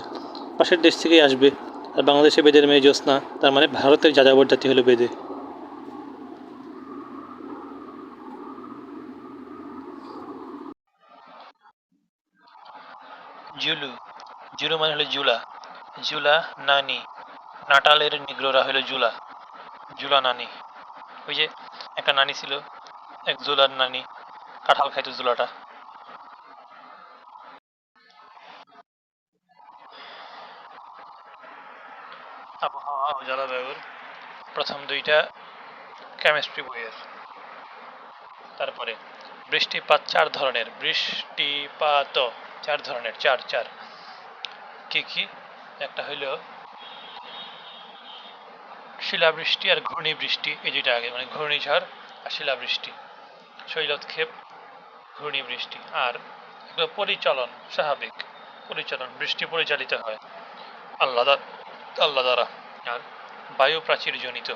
[SPEAKER 1] পাশের দেশ থেকেই আসবে,
[SPEAKER 2] আর বাংলাদেশে বেদের মেয়ে জ্যোৎস্না, তার মানে ভারতের যাযাবর জাতি হলো বেদে। জুলু, জুলু মানে হলো জুলা, জুলা নানি, নাটালের নিগ্রোরা হলো জুলা, জুলা নানি। ওই যে একটা নানি ছিল, এক জুলার নানি, কাঁঠাল খাইতো জুলাটা। আবহাওয়া ও জলবায়ুর প্রথম দুইটা কেমিস্ট্রি বইয়ের। তারপরে বৃষ্টিপাত চার ধরনের, বৃষ্টিপাত চার ধরনের, চার চার। কি কি? একটা হইল শিলাবৃষ্টি আর ঘূর্ণিবৃষ্টি, এই দুইটা আগে, মানে ঘূর্ণিঝড় আর শিলাবৃষ্টি, শৈলক্ষেপ, ঘূর্ণিবৃষ্টি। আর একটা পরিচলন, স্বাভাবিক পরিচলন, বৃষ্টি পরিচালিত হয় আল্লাহ আল্লাহ দ্বারা। আর বায়ু প্রাচীর জনিত,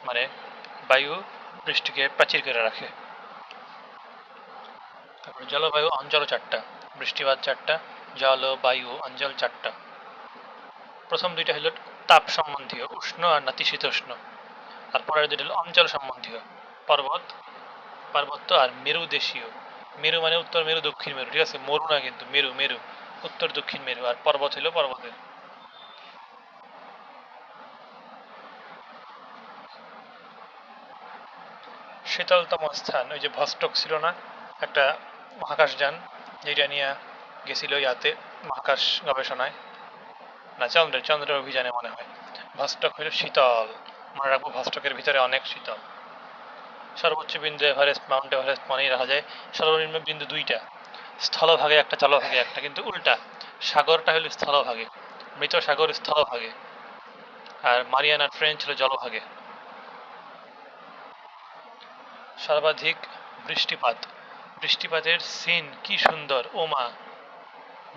[SPEAKER 2] মানে বায়ু বৃষ্টিকে প্রাচীর করে রাখে। তারপরে জলবায়ু অঞ্চল চারটা, বৃষ্টিপাত চারটা, জলবায়ু অঞ্চল চারটা। প্রথম দুইটা হলো তাপ সম্বন্ধীয়, উষ্ণ আর নাতিশীতোষ্ণ। আর পরের দুইটা হলো অঞ্চল সম্বন্ধীয়, পর্বত, পার্বত্য আর মেরু দেশীয়। মেরু মানে উত্তর মেরু দক্ষিণ মেরু, ঠিক আছে, মরু না কিন্তু, মেরু মেরু, উত্তর দক্ষিণ মেরু। আর পর্বত হলো পর্বতের। শীতলতম স্থান, ওই যে ভস্টক ছিল না একটা মহাকাশযান, যেটা নিয়ে গেছিল ইয়াতে মহাকাশ গবেষণায়, না চন্দ্রের অভিযানে মনে হয়। ভস্টক হইল শীতল, মনে রাখবো ভস্টকের ভিতরে অনেক শীতল। সর্বোচ্চ বিন্দু এভারেস্ট, মাউন্ট এভারেস্ট মানেই রাখা যায়। সর্বনিম্ন বিন্দু দুইটা, স্থলভাগে একটা, জলভাগে একটা, কিন্তু উল্টা, সাগরটা হলো স্থলভাগে, মৃত সাগর স্থলভাগে, আর মারিয়ানা ট্রেঞ্চ হলো জলভাগে। সর্বাধিক বৃষ্টিপাত, বৃষ্টিপাতের সিন কি সুন্দর, ওমা,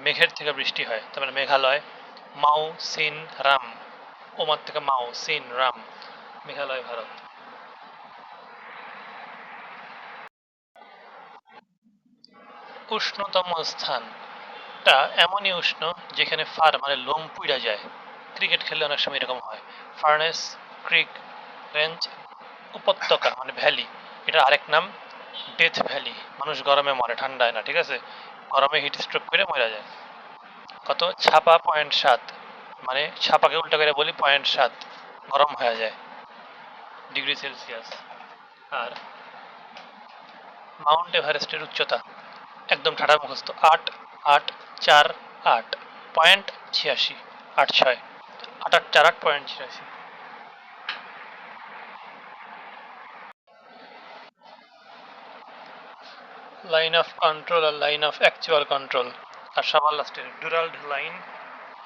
[SPEAKER 2] মেঘের থেকে বৃষ্টি হয়, তার মানে মেঘালয়, মাউ সিন রাম, ওমার থেকে মাউ সিন রাম, মেঘালয়, ভারত। উষ্ণতম স্থানটা এমনই উষ্ণ যেখানে ফার মানে লোম পুইড়া যায়। ক্রিকেট খেললে অনেক সময় এরকম হয়। ফার্নেস, ক্রিক, রেঞ্জ, উপত্যকা মানে ভ্যালি, এটা আরেক নাম ডেথ ভ্যালি। মানুষ গরমে মরে, ঠান্ডায় না, ঠিক আছে, গরমে হিট স্ট্রোক করে মরে যায়। কত? ছাপা 0.7, মানে ছাপাকে উল্টা করে বলি 0.7, গরম হয়ে যায় ডিগ্রি সেলসিয়াস। আর মাউন্ট এভারেস্টের উচ্চতা একদম ঠাডা মুখস্থ, 8,848.86, 86, 8,848.86। লাইন অফ কন্ট্রোল আর লাইন অফ অ্যাকচুয়াল কন্ট্রোল, আর সবার লাস্টের ডুরাল্ড লাইন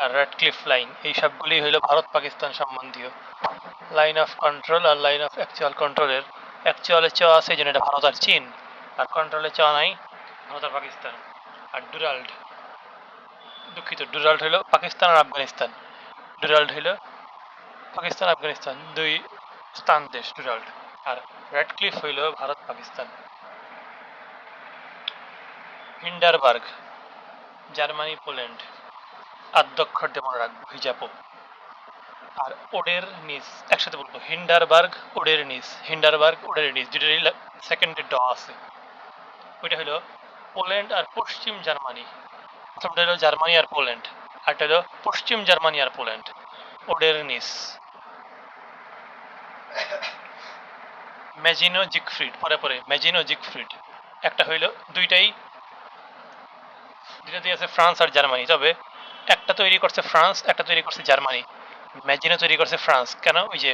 [SPEAKER 2] আর রেডক্লিফ লাইন, এই সবগুলি হইল ভারত পাকিস্তান সম্বন্ধীয়। লাইন অফ কন্ট্রোল আর লাইন অফ অ্যাকচুয়াল কন্ট্রোলের অ্যাকচুয়ালে চ আছে, এই জন্য এটা ভারত আর চীন, আর কন্ট্রোলে চ নাই, ভারত আর পাকিস্তান। আর ডুরাল্ড, দুঃখিত, ডুরাল্ড হইল পাকিস্তান আর আফগানিস্তান, ডুরাল্ড হইল পাকিস্তান আফগানিস্তান দুই স্থান দেশ ডুরাল্ড। আর রেডক্লিফ হইল ভারত পাকিস্তান। হিন্ডারবার্গ, জার্মানি পোল্যান্ড, আদ্যক্ষর দিয়ে মনে রাখবো, হিজাপো। আর ওডের নিস, একসাথে বলবো, হিন্ডারবার্গ ওডের নিস, হিন্ডারবার্গ ওডের নিস, দুটোরই সেকেন্ডে ড আছে। ওইটা হলো পোল্যান্ড আর পশ্চিম জার্মানি, প্রথমটা হলো জার্মানি আর পোল্যান্ড, আরটা হলো পশ্চিম জার্মানি আর পোল্যান্ড, ওডের নিস। ম্যাজিনো জিগফ্রিড, পরে পরে ম্যাজিনো জিগফ্রিড, একটা হইল, দুইটাতেই আছে ফ্রান্স আর জার্মানি, তবে একটা তৈরি করছে ফ্রান্স, একটা তৈরি করছে জার্মানি। ম্যাজিনো তৈরি করছে ফ্রান্স, কেন? ওই যে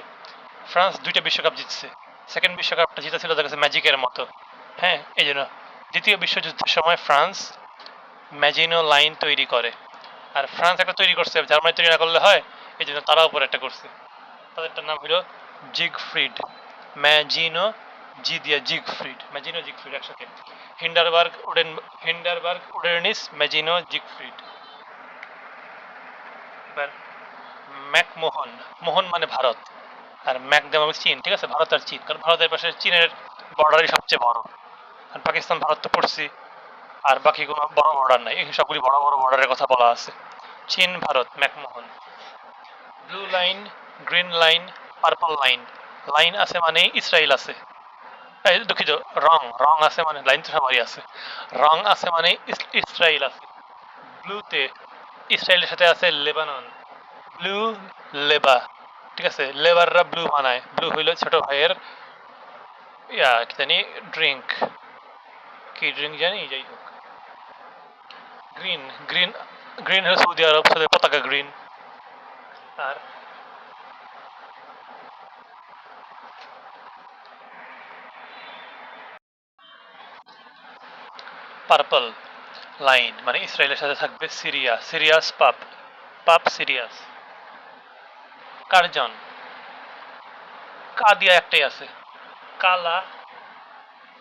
[SPEAKER 2] ফ্রান্স দুইটা বিশ্বকাপ জিতছে, সেকেন্ড বিশ্বকাপটা জিতা ছিল তার কাছে ম্যাজিকের মতো, হ্যাঁ, এই জন্য দ্বিতীয় বিশ্বযুদ্ধের সময় ফ্রান্স ম্যাজিনো লাইন তৈরি করে। আর ফ্রান্স একটা তৈরি করছে, জার্মানি তৈরি না করলে হয়, এই জন্য তারা উপর একটা করছে, তাদেরটার নাম হলো জিগফ্রিড, ম্যাজিনো, জি দিয়া জিগফ্রিড, ম্যাজিনো জিগফ্রিড একসাথে। হিন্ডারবার্গ ওডেরনিস, ম্যাজিনো জিগফ্রিড। এবার ম্যাকমোহন, মোহন মানে ভারত, আর ম্যাক দেওয়া মানে চীন, ঠিক আছে, ভারত আর চীন, কারণ ভারতের পাশে চীনের বর্ডারই সবচেয়ে বড়, আর পাকিস্তান ভারত তো পড়ছি, আর বাকি কোনো বড় বর্ডার নাই, এই সবগুলি বড় বড় বর্ডারের কথা বলা আছে। চীন Bharat McMahon. Blue line, green line, purple line. Line আছে মানে ইসরায়েল আছে। এই দুঃখিত, রং রং আছে মানে লাইন তো সবারই আছে। রং আছে মানে ইসরায়েল আছে। ব্লুতে ইসরায়েলের সাথে আছে লেবানন। ব্লু লেবা, ঠিক আছে, লেবাররা ব্লু বানায়। ব্লু হইল ছোট ভাইয়ের কি জানি ড্রিঙ্ক, কি ড্রিঙ্ক জানি, যাই হোক। গ্রিন, গ্রিন, গ্রিন হলো সৌদি আরব, সৌদি পতাকা গ্রিন। আর পার্পল লাইন মানে ইসরায়েলের সাথে থাকবে সিরিয়া, সিরিয়াস পাপ, পাপ সিরিয়াস। কার্জন, কা দিয়া একটাই আছে, কালা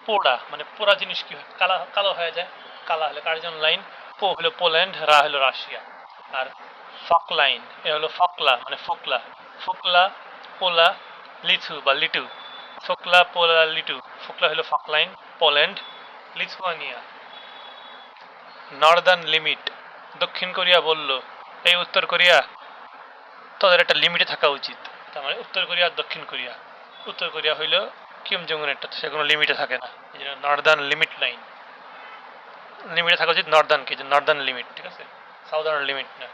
[SPEAKER 2] পোড়া, মানে পোড়া জিনিস কি হয়, কালা কালো হয়ে যায়, কালা হলে কার্জন লাইন। পো হলো পোল্যান্ড, রা হলো রাশিয়া। আর ফক লাইন, এ হলো ফকলা মানে ফোকলা, ফোকলা পোলা লিথু বা লিটু, ফোকলা পোলা লিটু, ফোকলা হলো Foch line, Poland, Lithuania. Northern limit, দক্ষিণ কোরিয়া বলল এই উত্তর কোরিয়া তাদের একটা লিমিটে থাকা উচিত। তার মানে উত্তর কোরিয়া আর দক্ষিণ কোরিয়া, উত্তর কোরিয়া হইল কিম জং উনের, সে কোনো লিমিটে থাকে না, এই জন্য নর্দার্ন লিমিট লাইন। লিমিটে থাকা উচিত নর্দার্ন, কি নর্দার্ন লিমিট, ঠিক আছে, সাউদার্ন লিমিট না।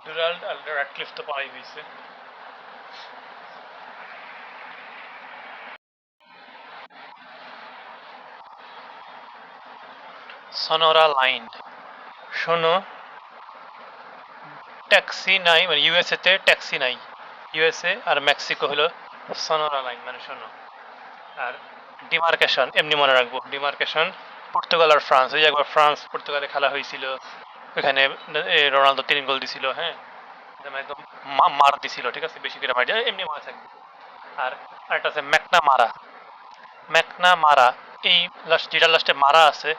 [SPEAKER 2] ডুরাল্ড আর র্যাডক্লিফ তো পড়াই হয়েছে। সনোরা লাইন, শোনো ট্যাক্সি নাই, মানে ইউএসএ তে ট্যাক্সি নাই, ইউএসএ আর মেক্সিকো হলো সনোরা লাইন মানে শোনো। আর ডিমার্কেশন এমনি মনে রাখবো, ডিমার্কেশন পর্তুগাল আর ফ্রান্স, ওই যে একবার ফ্রান্স পর্তুগালে খেলা হয়েছিল, ওখানে রোনালদো 3 গোল দিছিল, হ্যাঁ, একদম মার দিছিল, ঠিক আছে, বেশি করে মার দিয়ে এমনি মনে থাকবে। আর আরেকটা আছে ম্যাকনা মারা, ম্যাকনা মারা, এই লাস্ট যেটা লাস্টে মারা আছে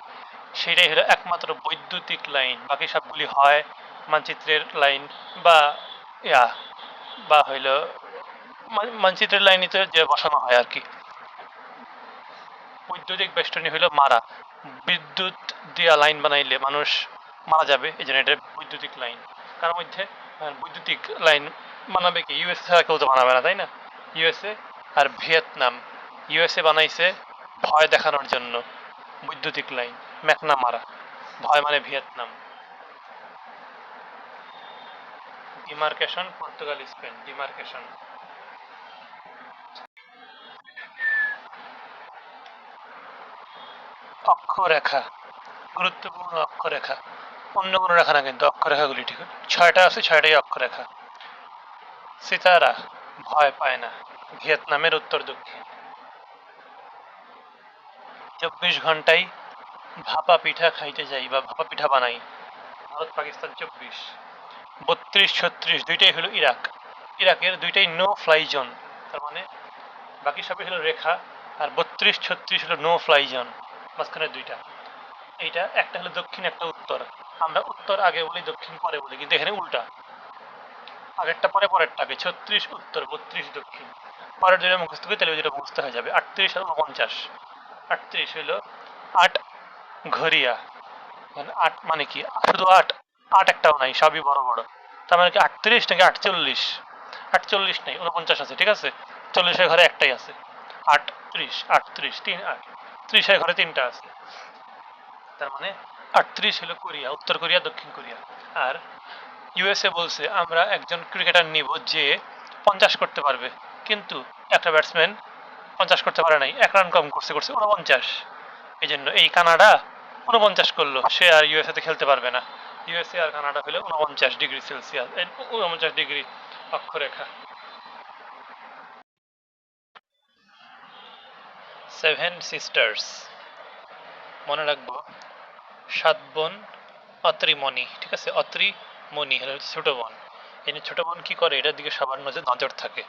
[SPEAKER 2] সেটাই হলো একমাত্র বৈদ্যুতিক লাইন, বাকি সবগুলি হয় মানচিত্রের লাইন বা ইয়া বা হইল মানচিত্রের লাইনই তো যে বসানো হয় আর কি। বৈদ্যুতিক বেষ্টনী হইল মারা, বিদ্যুৎ দিয়া লাইন বানাইলে মানুষ মারা যাবে, এই জন্য এটা বৈদ্যুতিক লাইন। কার মধ্যে বৈদ্যুতিক লাইন বানাবে কি, ইউএসএ ছাড়া কেউ তো বানাবে না, তাই না? ইউএসএ আর ভিয়েতনাম, ইউএসএ বানাইছে ভয় দেখানোর জন্য বৈদ্যুতিক লাইন, ম্যাকনা মারা, ভয় মানে Vietnam. Demarcation Portugal Spain, demarcation. অক্ষরেখা, গুরুত্বপূর্ণ অক্ষরেখা, অন্য কোনো রেখা না কিন্তু, অক্ষরেখাগুলি ঠিক, 6টা আছে, 6টাই অক্ষরেখা। সিতারা, ভয় পায় না, ভিয়েতনামের উত্তর দক্ষিণ। 24 ঘন্টায় ভাপা পিঠা খাইতে যাই বা ভাপা পিঠা বানাই, ভারত পাকিস্তান 24। 32-36 দুইটাই হলো ইরাক, ইরাকের দুইটাই নো ফ্লাই জোন, তার মানে বাকি সবই হলো রেখা, আর 32-36 হলো নো ফ্লাই জোন, মাঝখানে দুইটা। এইটা একটা হলো দক্ষিণ, একটা উত্তর। আমরা উত্তর আগে বলি, দক্ষিণ পরে বলি, কিন্তু এখানে উল্টা, আগেরটা পরে পরেরটা আগে। 36 উত্তর, 32 দক্ষিণ। পরের দুইটা মুখস্থ করি তাহলে দুইটা মুখস্থ হয়ে যাবে। 38 আর 49। 38 হইল 8 ঘরিয়া, মানে 8 মানে কি, শুধু 8, 8 একটাও নাই, সবই বড় বড়। তার মানে কি 38 নাকি 48? 48 নাই, 49 আছে, ঠিক আছে, 40-এর ঘরে একটাই আছে। 38, 38, 3 8, 30-এর ঘরে 3টা আছে। তার মানে 38 হলো কোরিয়া, উত্তর কোরিয়া, দক্ষিণ কোরিয়া। আর ইউএসএ বলছে আমরা একজন ক্রিকেটার নিব যে 50 করতে পারবে, কিন্তু একটা ব্যাটসম্যান 50 করতে পারে নাই, 1 রান কম করছে, করছে 49। এই জন্য এই কানাডা 49 করলো, সে আর ইউএসএ তে খেলতে পারবে না। ইউএসএ আর কানাডা হলো 49 ডিগ্রি সেলসিয়াস, 49 ডিগ্রি অক্ষরেখা। 7 সিস্টার্স মনে রাখবো, 7 বোন, অত্রিমণি, ঠিক আছে, অত্রিমণি হলো ছোট বোন। এই ছোট বোন কি করে, এটার দিকে সবার নজর থাকে।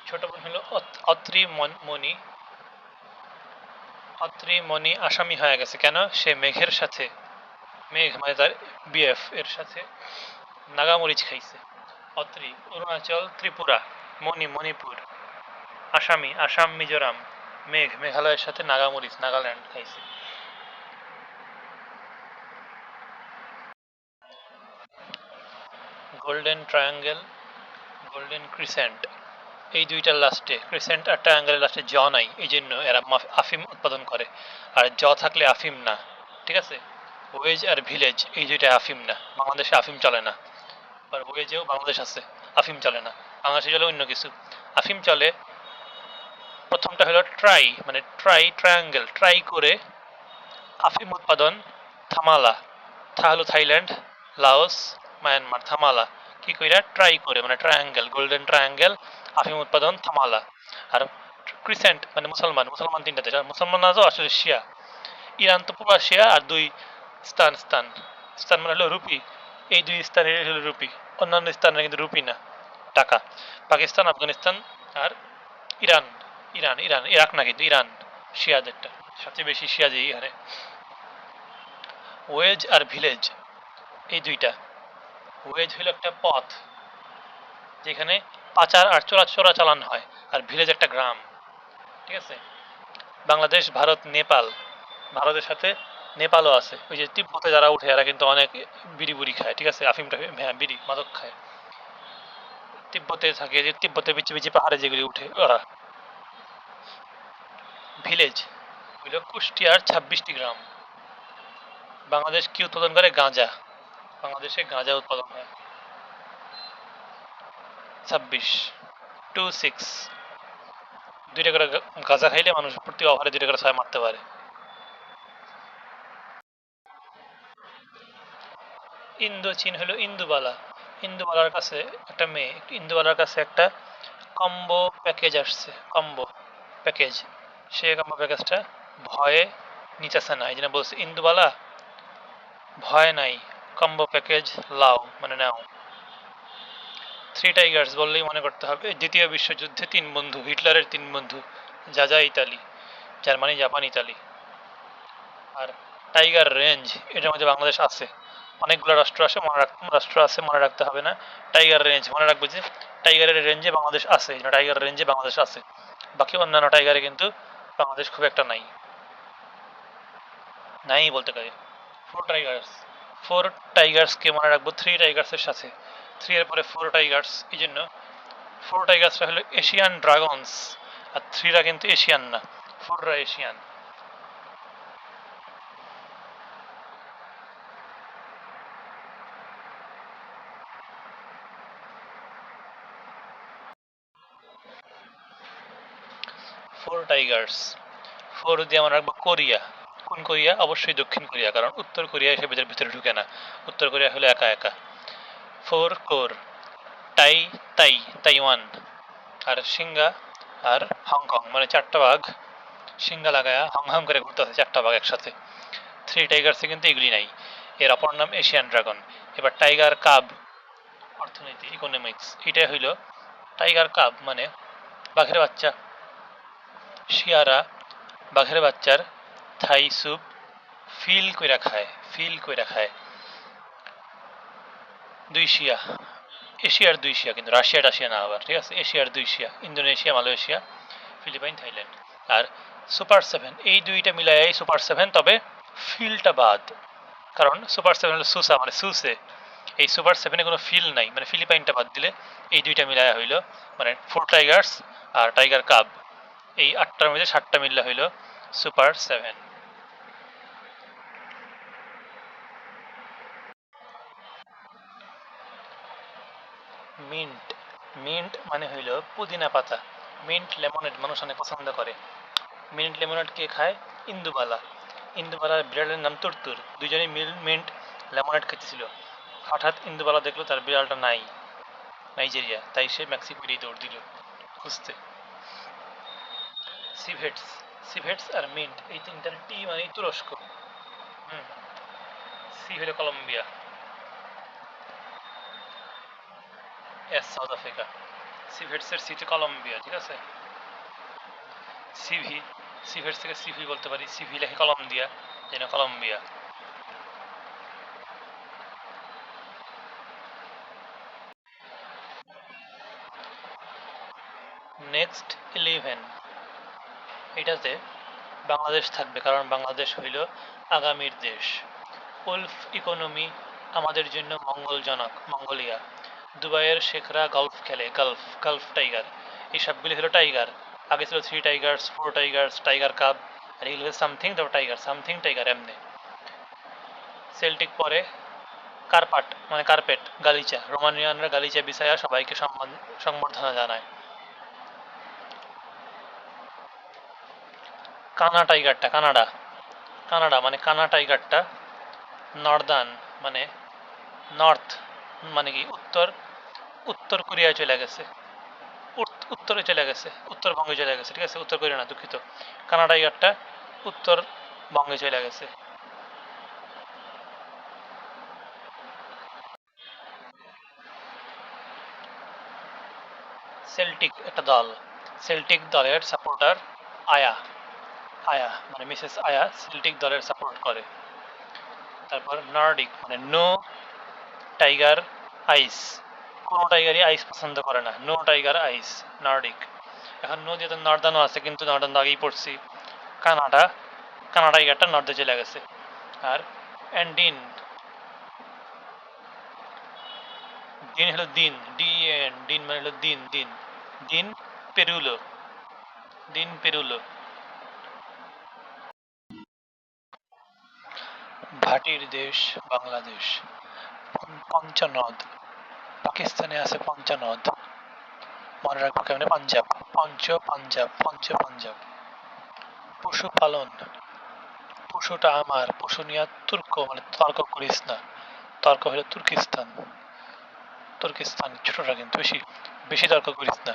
[SPEAKER 2] ছোট বোন হলো অত্রিমণি। অত্রিমণি আসামি হয়ে গেছে কেন, সে মেঘের সাথে, মেঘ মানে তার বিএফ এর সাথে নাগামরিচ খাইছে। অত্রি অরুণাচল ত্রিপুরা, মণি মণিপুর, আসামি আসাম মিজোরাম, মেঘ মেঘালয়ের সাথে নাগামরিচ নাগাল্যান্ড খাইছে। গোল্ডেন ট্রায়াঙ্গেল, গোল্ডেন ক্রিসেন্ট, এই দুইটার লাস্টে ক্রিসেন্ট আর ট্রায়াঙ্গেলের লাস্টে জ নাই, এই জন্য এরা আফিম উৎপাদন করে। আর জ থাকলে আফিম না, ঠিক আছে। ওয়েজ আর ভিলেজ এই দুইটা আফিম না, বাংলাদেশে আফিম চলে না। আর ওয়েজেও বাংলাদেশ আছে, আফিম চলে না। বাংলাদেশে চলে অন্য কিছু, আফিম চলে। প্রথমটা হলো ট্রাই, মানে ট্রায়াঙ্গেল, ট্রাই করে আফিম উৎপাদন থামালা। থা হলো থাইল্যান্ড, লাওস, মায়ানমার, থামালা। কি কইরা ট্রাই করে, মানে ট্রায়াঙ্গেল, গোল্ডেন ট্রায়াঙ্গেল, আফিম উৎপাদন থামালা। আর ক্রিসেন্ট মানে মুসলমান, মুসলমান তিনটা দেশ, আর মুসলমান না তো আসলে শিয়া। ইরান তো পুরা শিয়া, আর দুই স্থান, স্থান মানে হলো রুপি, এই দুই স্থানের হলো রুপি, অন্যান্য স্থানের কিন্তু রুপি না, টাকা। পাকিস্তান, আফগানিস্তান আর ইরান, ইরাক না কিন্তু ইরান, শিয়াদেরটা সবচেয়ে বেশি শিয়া যে হারে। ওয়েজ আর ভিলেজ এই দুইটা, ওয়েজ হলো একটা পথ যেখানে পাচার আর চোরাচালান হয়, আর ভিলেজ একটা গ্রাম, ঠিক আছে। বাংলাদেশ, ভারত, নেপাল, ভারতের সাথে নেপালও আছে। ওই যে তিব্বতে যারা উঠে এরা কিন্তু অনেক বিড়ি বুড়ি খায়, ঠিক আছে, আফিম টাফিম, হ্যাঁ বিড়ি মাদক খায়। তিব্বতে থাকে, যে তিব্বতের বিচি বিচি পাহাড়ে যেগুলি উঠে ওরা। ভিলেজ হইল কুষ্টিয়ার 26টি গ্রাম। বাংলাদেশ কি উৎপাদন করে? গাঁজা, বাংলাদেশে গাঁজা উৎপাদন হয় 26, 26। দুইটা করে গাঁজা খাইলে মানুষ প্রতি ওভারে 2টা করে 6 মারতে পারে। ইন্দোচীন হলো ইন্দুবালা, ইন্দুবালার কাছে একটা মেয়ে, ইন্দুবালার কাছে একটা কম্বো প্যাকেজ আসছে, কম্বো প্যাকেজ। সে কম্বো প্যাকেজটা ভয়ে নিতেছে না, এই জন্য বলছে ইন্দুবালা ভয় নাই, কম্বো প্যাকেজ লাও, মানে নাও। থ্রি টাইগার্স বললেই মনে করতে হবে দ্বিতীয় বিশ্বযুদ্ধে 3 বন্ধু, হিটলারের 3 বন্ধু, যা ইতালি, জার্মানি, জাপান, ইতালি। আর টাইগার রেঞ্জ, এটার মধ্যে বাংলাদেশ আছে, অনেকগুলো রাষ্ট্র আছে, মনে রাখতে হবে না। টাইগার রেঞ্জ মনে রাখবে যে টাইগারের রেঞ্জে বাংলাদেশ আছে, টাইগার রেঞ্জে বাংলাদেশ আছে। বাকি অন্যান্য টাইগারে কিন্তু বাংলাদেশ খুব একটা নাই বলতে পারি। ফোর টাইগার্সকে মনে রাখবো 3 টাইগার্সের সাথে, 3 এর পরে 4 টাইগার্স, এই জন্য 4 টাইগার্সরা হলো এশিয়ান ড্রাগনস, আর 3রা কিন্তু এশিয়ান না, 4রা এশিয়ান। ফোর টাইগার্স, 4 দিয়ে আমরা রাখবো কোরিয়া। কোন কোরিয়া? অবশ্যই দক্ষিণ কোরিয়া, কারণ উত্তর কোরিয়া এসে ভিতরে ঢুকে না, উত্তর কোরিয়া হলো একা একা। 4 তাইওয়ান, আর সিঙ্গা আর হংকং, মানে 4টা বাঘ সিঙ্গা লাগায়া হং হং করে ঘুরতেছে, 4টা বাঘ একসাথে। 3 টাইগার্সে কিন্তু এগুলি নাই, এর অপর নাম এশিয়ান ড্রাগন। এবার টাইগার কাব, অর্থনীতি, ইকোনমিক্স, এটা হইল টাইগার কাব মানে বাঘের বাচ্চা। শিয়ারা বাঘের বাচ্চার থাই স্যুপ ফিল কইরা খায়। 2 শিয়া, এশিয়ার 2 শিয়া, কিন্তু রাশিয়া টাশিয়া না আবার, ঠিক আছে। এশিয়ার 2 শিয়া, ইন্দোনেশিয়া, মালয়েশিয়া, ফিলিপাইন, থাইল্যান্ড। আর সুপার 7, এই দুইটা মিলাই সুপার 7, তবে ফিলটা বাদ, কারণ সুপার 7 হলো সুসা, মানে সুসে। এই সুপার 7-এ কোনো ফিল নাই, মানে ফিলিপাইনটা বাদ দিলে এই দুইটা মিলায়া হইল, মানে 4 টাইগার্স আর টাইগার কাব, এই 8টার মধ্যে 7টা মিললে হইল সুপার 7। মিন্ট, মিন্ট মানে হইল পুদিনা পাতা। মিন্ট লেমনেড মানুষ অনেক পছন্দ করে। মিন্ট লেমনেড কে খায়? ইন্দুবালা। ইন্দুবালার বিড়ালের নাম তুরতুর, দুজনেই মিন্ট লেমনেড খেতেছিল। হঠাৎ ইন্দুবালা দেখলো তার বিড়ালটা নাই নাইজেরিয়া, তাই সে মেক্সিকো দিয়ে দৌড় দিল খুঁজতে। সিভেটস, সিভেটস আর মিন্ট এই তিনটার টি মানে তুরস্ক। হুম, সি হলো কলম্বিয়া, এস সাউথ আফ্রিকা। সিভেটসের সিটি কলম্বিয়া, ঠিক আছে। সিভি, সিভেটস থেকে সিভি বলতে পারি, সিভি লেখে কলম দিয়া, যেন কলম্বিয়া। নেক্সট 11, এটাতে বাংলাদেশ থাকবে, কারণ বাংলাদেশ হইল আগামীর দেশ। উলফ ইকোনমি, আমাদের জন্য মঙ্গলজনক, মঙ্গোলিয়া। দুবাইয়ের শেখরা গলফ খেলে, গলফ টাইগার। এই সবগুলি হলো টাইগার। আগে ছিল three tigers, four tigers, tiger cup, আর এগুলো সামথিং তারপর টাইগার, সামথিং টাইগার এমনি। সেল্টিক পরে কার্পাট মানে কার্পেট, গালিচা। রোমানিয়ানরা গালিচা বিছায়া সবাইকে সংবর্ধনা জানায়। কানা টাইগারটা কানাডা, কানাডা মানে কানা টাইগারটা নর্দার্ন মানে নর্থ মানে কি উত্তর, উত্তর কোরিয়ায় চলে গেছে, উত্তরে চলে গেছে, উত্তরবঙ্গে চলে গেছে, ঠিক আছে, উত্তর কোরিয়া না, দুঃখিত। কানা টাইগারটা উত্তরবঙ্গে চলে গেছে। সেল্টিক একটা দল, সেল্টিক দলের সাপোর্টার আয়া, আয়া মানে মিসেস আয়া সেল্টিক দলের সাপোর্ট করে। তারপর নর্ডিক মানে নো টাইগার আইস, কোনো টাইগারই আইস পছন্দ করে না, নো টাইগার আইস, নর্ডিক। এখন নো দিয়ে তো নর্দার্নও আছে, কিন্তু নর্দার্ন আগেই পড়ছি। কানাডা, কানাডা টাইগারটা নর্দে চলে গেছে। আর অ্যান্ডিন, দিন হলো দিন, ডিএন, দিন মানে হলো দিন, দিন, দিন পেরুলো, দিন পেরুলো। ভাটির দেশ বাংলাদেশ। পঞ্চনদ, পাকিস্তানে আছে পঞ্চনদ, মনে রাখবো কেমনে, পাঞ্জাব, পাঞ্জাব, পাঞ্জাব। পশুপালন, পশুটা আমার, পশু নিয়ে তুর্ক মানে তর্ক করিস না, তর্ক হলো তুর্কিস্তান, তুর্কিস্তান ছোটটা কিন্তু বেশি, বেশি তর্ক করিস না।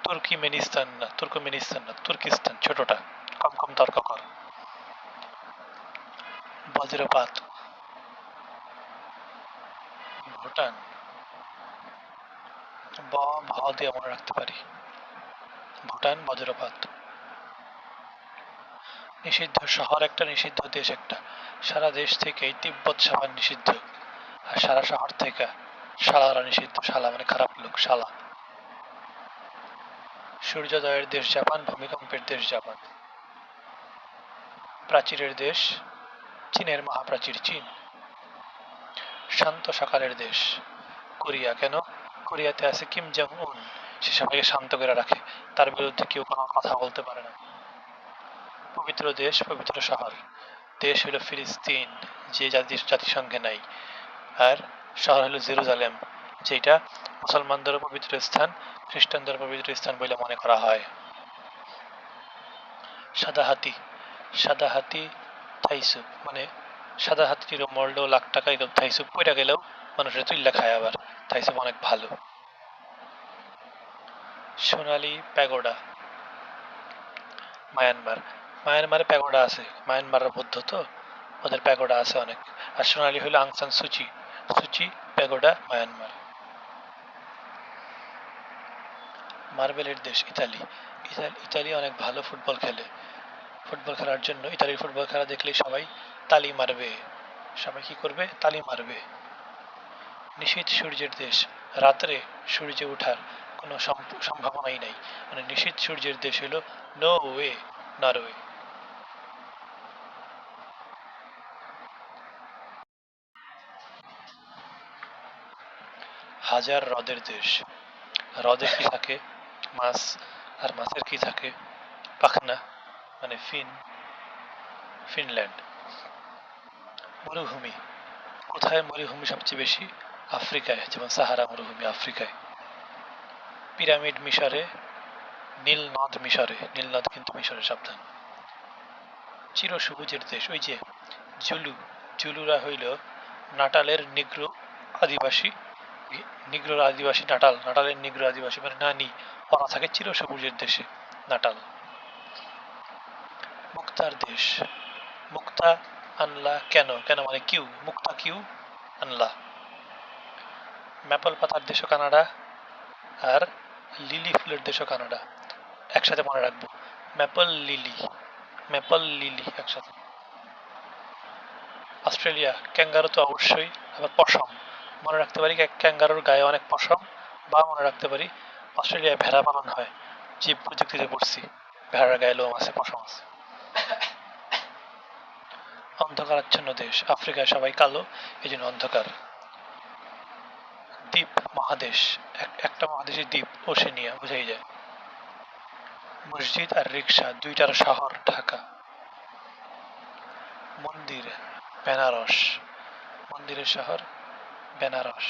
[SPEAKER 2] তুর্কিমেনিস্তান না, তুর্কমেনিস্তান না, তুর্কিস্তান ছোটটা, কম কম তর্ক কর। বজ্রপাত, ভুটান, ব ভ দিয়ে মনে রাখতে পারি, ভুটান বজ্রপাত। নিষিদ্ধ শহর একটা, নিষিদ্ধ দেশ একটা। সারা দেশ থেকেই তিব্বত সাবান নিষিদ্ধ, আর সারা শহর থেকে শালারা নিষিদ্ধ, শালা মানে খারাপ লোক, শালা। সূর্যোদয়ের দেশ জাপান, ভূমিকম্পের দেশ জাপান। প্রাচীরের দেশ, চীনের মহাপ্রাচীর চীন। শান্ত সকালের দেশ কোরিয়া, কেন? কোরিয়াতে আছে কিম জং উন, সে সবাইকে শান্ত করে রাখে, তার বিরুদ্ধে কেউ কোনো কথা বলতে পারে না। পবিত্র দেশ, পবিত্র শহর, দেশ হলো ফিলিস্তিন, যে জাতিসংঘে নাই। আর শহর হলো জেরুজালেম, যেটা মুসলমানদের পবিত্র স্থান, খ্রিস্টানদের পবিত্র স্থান বলে মনে করা হয়। সাদা হাতি, সাদা হাতি থাইসুপ মানে সাদা হাতির মরলেও লাখ টাকা, এরকম থাইসুপ পইরা গেলেও মানুষের তুল্লা খায় আবার, থাইসুপ অনেক ভালো। সোনালি প্যাগোডা, মায়ানমার, মায়ানমারে প্যাগোডা আছে, মায়ানমারের বৌদ্ধ তো, ওদের প্যাগোডা আছে অনেক। আর সোনালি হলো আংসান সুচি, সুচি প্যাগোডা মায়ানমার। মার্বেলের দেশ ইতালি, ইতালি অনেক ভালো ফুটবল খেলে, ফুটবল খেলার জন্য ইতালির ফুটবল খেলা দেখলেই সবাই তালি মারবে, সবাই কি করবে, তালি মারবে। নিশীথ সূর্যের দেশ, রাত্রে সূর্য ওঠার কোনো সম্ভাবনাই নাই, মানে নিশীথ সূর্যের দেশ হলো নরওয়ে, নরওয়ে। হাজার হ্রদের দেশ, হ্রদে কি থাকে, মাছ, আর মাছের কি থাকে, পাখনা মানে ফিন, ফিনল্যান্ড। মরুভূমি, কোথায় মরুভূমি সবচেয়ে বেশি? আফ্রিকায়, যেমন সাহারা মরুভূমি আফ্রিকায়। পিরামিড মিশরে, নীল নদ মিশরে, নীল নদ কিন্তু মিশরে, সাবধান। চিরসবুজের দেশ, ওই যে জুলু, জুলুরা হইল নাটালের নিগ্রো আদিবাসী, নিগ্রোর আদিবাসী নাটাল, নাটালের নিগ্রো আদিবাসী মানে নানি, ওরা থাকে চিরসবুজের দেশে, নাটাল। মুক্তার দেশ, মুক্তা আনলা কেন, কেন মানে কিউ, মুক্তা কিউ আনলা। ম্যাপল পাতার দেশও কানাডা, আর লিলি ফুলের দেশও কানাডা, একসাথে মনে রাখবো, ম্যাপল লিলি, ম্যাপল লিলি একসাথে। অস্ট্রেলিয়া, ক্যাঙ্গারু তো অবশ্যই, আবার পশম মনে রাখতে পারি, ক্যাঙ্গারুর গায়ে অনেক পশম, বা মনে রাখতে পারি অস্ট্রেলিয়ায় ভেড়া পালন হয়, জীব প্রযুক্তিতে পড়ছি, ভেড়ার গায়ে লোম আছে, পশম আছে। অন্ধকারাচ্ছন্ন দেশ, আফ্রিকায় সবাই কালো, এই জন্য অন্ধকার। দ্বীপ মহাদেশ, একটা মহাদেশের দ্বীপ, ওশেনিয়া বোঝাই যায়। মসজিদ আর রিক্সা, দুইটার শহর ঢাকা। মন্দির, বেনারস, মন্দিরের শহর বেনারস।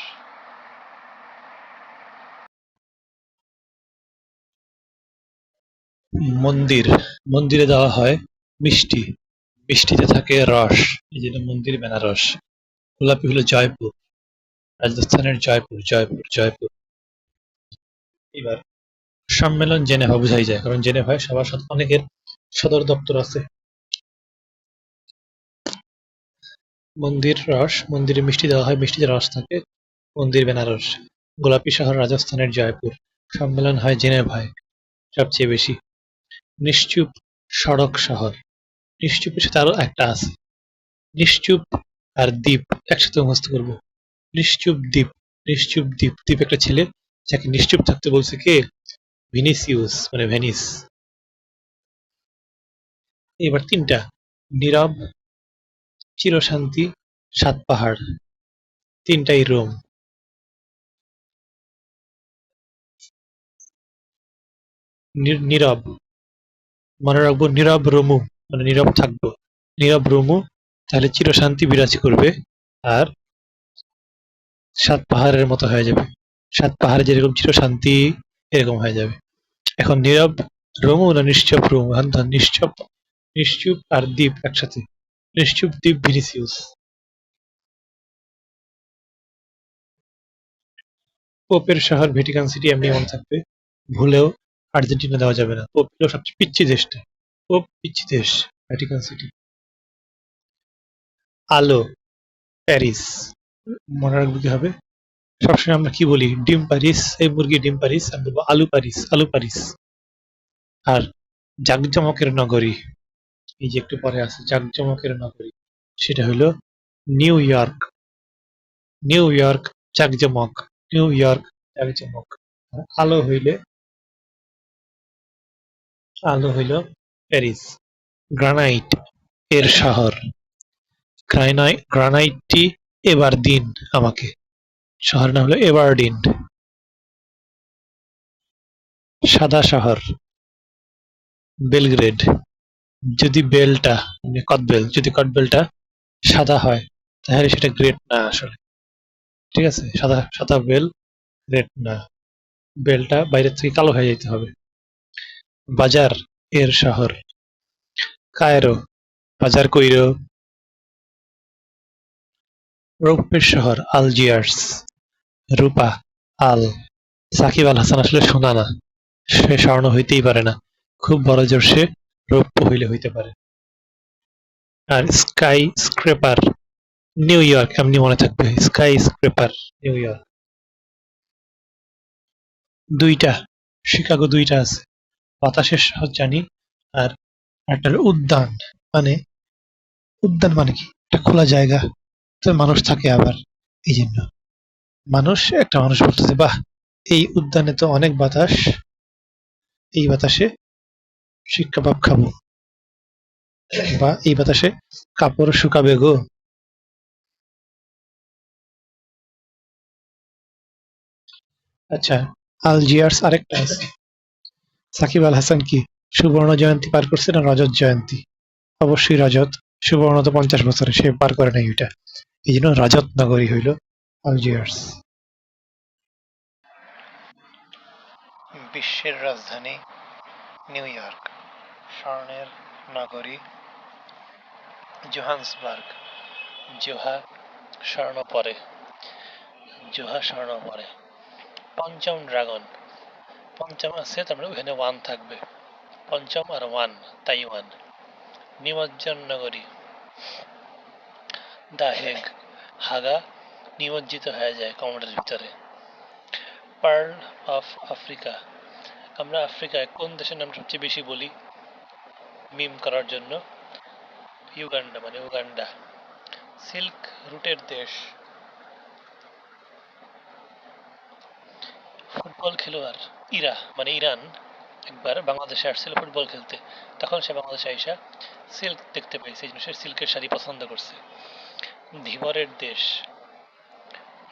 [SPEAKER 1] মন্দির, মন্দিরে দেওয়া হয় মিষ্টি, মিষ্টিতে থাকে রস, এই জন্য মন্দির বেনারস। গোলাপি হলো জয়পুর, রাজস্থানের জয়পুর, জয়পুর, জয়পুর। এবার সম্মেলন জেনেভা বোঝাই যায়, কারণ জেনেভায় সবার সাথে অনেকের সদর দপ্তর আছে। মন্দির রস, মন্দিরে মিষ্টি দেওয়া হয়, মিষ্টিতে রস থাকে, মন্দির বেনারস। গোলাপি শহর রাজস্থানের জয়পুর, সম্মেলন হয় জেনেভায় সবচেয়ে বেশি। নিশ্চুপ সড়ক শহর, নিশ্চুপের সাথে আরো একটা আছে, নিশ্চুপ আর দ্বীপ একসাথে মুখস্থ করবো। নিশ্চুপ দ্বীপ, নিশ্চুপ দ্বীপ, দ্বীপ একটা ছেলে যাকে নিশ্চুপ থাকতে বলছে কে? ভিনিসিউস, মানে ভেনিস। এবার তিনটা, নীরব, চিরশান্তি, সাত পাহাড়, তিনটাই রোম। নীরব, মনে রাখবো নীরব রোমু, মানে নীরব থাকবো, নীরব রোমু, তাহলে চিরশান্তি বিরাজ করবে। আর সাত পাহাড়ের মতো হয়ে যাবে, সাত পাহাড়ে যেরকম চিরশান্তি এরকম হয়ে যাবে। এখন নীরব রোমু না নিশ্চুপ রোমু? এখন ধর নিশ্চুপ, নিশ্চুপ আর দ্বীপ একসাথে, নিশ্চুপ দ্বীপ ভিনিসিউস। পোপের শহর ভ্যাটিকান সিটি, এমনি মনে থাকবে, ভুলেও আর্জেন্টিনা দেওয়া যাবে না, পোপ হলো সবচেয়ে পিচ্ছি দেশটা, পোপ পিচ্ছি দেশ, ভ্যাটিকান সিটি। আলো, প্যারিস, মনে রাখবে কি হবে, সবসময় আমরা কি বলি? ডিম প্যারিস, এই মুরগি ডিম প্যারিস, আমি বলবো আলু প্যারিস, আলু প্যারিস। আর জাঁকজমকের নগরী, এই যে একটু পরে আছে জাঁকজমকের নগরী, সেটা হলো নিউ ইয়র্ক, নিউ ইয়র্ক জাঁকজমক, নিউ ইয়র্ক জাঁকজমক। আর আলো হইল প্যারিস। গ্রানাইট এর শহর, গ্রানাইটটি এবার দিন আমাকে, শহরের নাম হলো এবারডিন। সাদা শহর, বেলগ্রেড। যদি বেলটা, মানে কদবেল, যদি কদবেলটা সাদা হয় তাহলে সেটা গ্রেট না আসলে, ঠিক আছে? সাদা সাদা বেল গ্রেট না, বেলটা বাইরের থেকে কালো হয়ে যেতে হবে। বাজার এর শহর, কায়রো, বাজার কইরো। রৌপ্যের শহর, আলজিয়ার্স। রূপা, আল। সাকিব আল হাসান আসলে সোনা না, সে স্বর্ণ হইতেই পারে না, খুব বড় জোর সে রৌপ্য হইলে হইতে পারে। আর স্কাই স্ক্রেপার, নিউ ইয়র্ক, এমনি মনে থাকবে, স্কাই স্ক্রেপার, নিউ ইয়র্ক। দুইটা, শিকাগো দুইটা আছে, বাতাসের শহর জানি, আর একটা হলো উদ্যান, মানে উদ্যান মানে কি? একটা খোলা জায়গা, তো মানুষ থাকে আবার, এই জন্য মানুষ, একটা মানুষ বলতেছে বাহ, এই উদ্যানে তো অনেক বাতাস, এই বাতাসে শিক কাবাব খাবো, বা এই বাতাসে কাপড় শুকাবে গো। আচ্ছা, আলজিয়ার্স আরেকটা আছে। সাকিব আল হাসান কি সুবর্ণ জয়ন্তী পার করছে না রজত জয়ন্তী? অবশ্যই রজত, সুবর্ণ তো 50 বছরে, সে পার করে নাই ওইটা, এই জন্য রজত নগরী হইল আলজিয়ার্স।
[SPEAKER 2] বিশ্বের রাজধানী নিউ ইয়র্ক। স্বর্ণের নগরী জোহান্সবার্গ। জোহা স্বর্ণ পরে, জোহা স্বর্ণ পরে। পঞ্চম ড্রাগন, পঞ্চম আছে তার মানে ওখানে ওয়ান থাকবে, পঞ্চম আর ওয়ান, তাইওয়ান। নিমজ্জন নগরী, দ্য হেগ, হাগা নিমজ্জিত হয়ে যায় কমোডের ভিতরে। পার্ল অফ আফ্রিকা, আমরা আফ্রিকায় কোন দেশের নাম সবচেয়ে বেশি বলি মিম করার জন্য? ইউগান্ডা, মানে উগান্ডা। সিল্ক রুটের দেশ। ফুটবল খেলোয়াড়, মানে ইরান একবার বাংলাদেশে আসছিল ফুটবল খেলতে, তখন সে বাংলাদেশে আইসা সিল্ক দেখতে পেয়েছে, এই জন্য সে সিল্কের শাড়ি পছন্দ করছে। ধীবরের দেশ,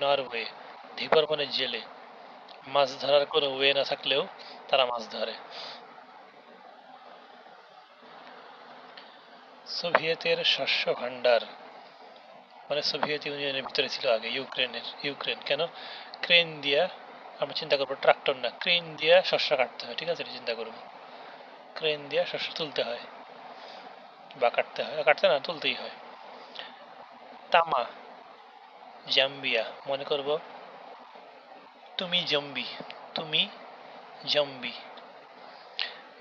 [SPEAKER 2] নরওয়ে। ধীবর মানে জেলে। মাছ ধরার কোনো ওয়ে না থাকলেও তারা মাছ ধরে। সোভিয়েতের শস্য ভাণ্ডার মানে সোভিয়েত ইউনিয়নের ভিতরে ছিল আগে ইউক্রেন কেন ক্রেন দিয়া আমরা চিন্তা করবো ট্রাক্টর না ক্রেন দিয়া শস্য কাটতে হয় ঠিক আছে এটা চিন্তা করবো ক্রেন দিয়া শস্য তুলতে হয় বা কাটতে হয় কাটতে না তুলতেই হয়। তামা জাম্বিয়া মনে করব তুমি জম্বি তুমি জম্বি।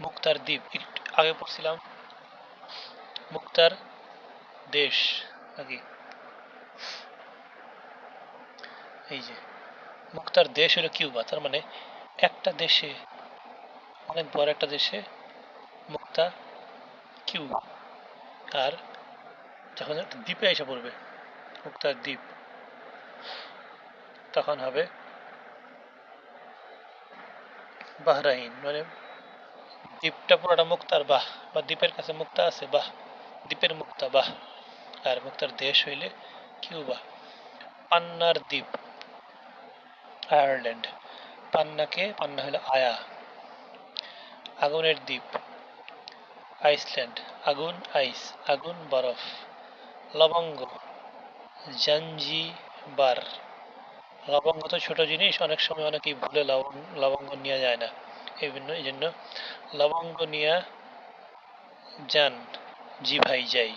[SPEAKER 2] মুক্তার দ্বীপ একটু আগে পড়ছিলাম মুক্তার দেশ নাকি এই যে মুক্তার দেশ হলো কিউবা তার মানে একটা দেশে অনেক বড় একটা দেশে মুক্তা কিউবা আর যখন একটা দ্বীপে এসে পড়বে মুক্তার দ্বীপ তখন হবে বাহরাইন মানে দ্বীপটা পুরোটা মুক্তার বাহ বা দ্বীপের কাছে মুক্তা আছে বাহ দ্বীপের মুক্তা বাহ আর মুক্তার দেশ হইলে কিউবা। পান্নার দ্বীপ আয়ারল্যান্ড পান্না হলো আয়া। আগুনের দ্বীপ আইসল্যান্ড আগুন আইস আগুন বরফ। লবঙ্গ জাঞ্জিবার লবঙ্গ তো ছোট জিনিস অনেক সময় অনেকেই ভুলে লবঙ্গ নিয়ে যায় না এই জন্য লবঙ্গ নিয়ে যান জি ভাই যাই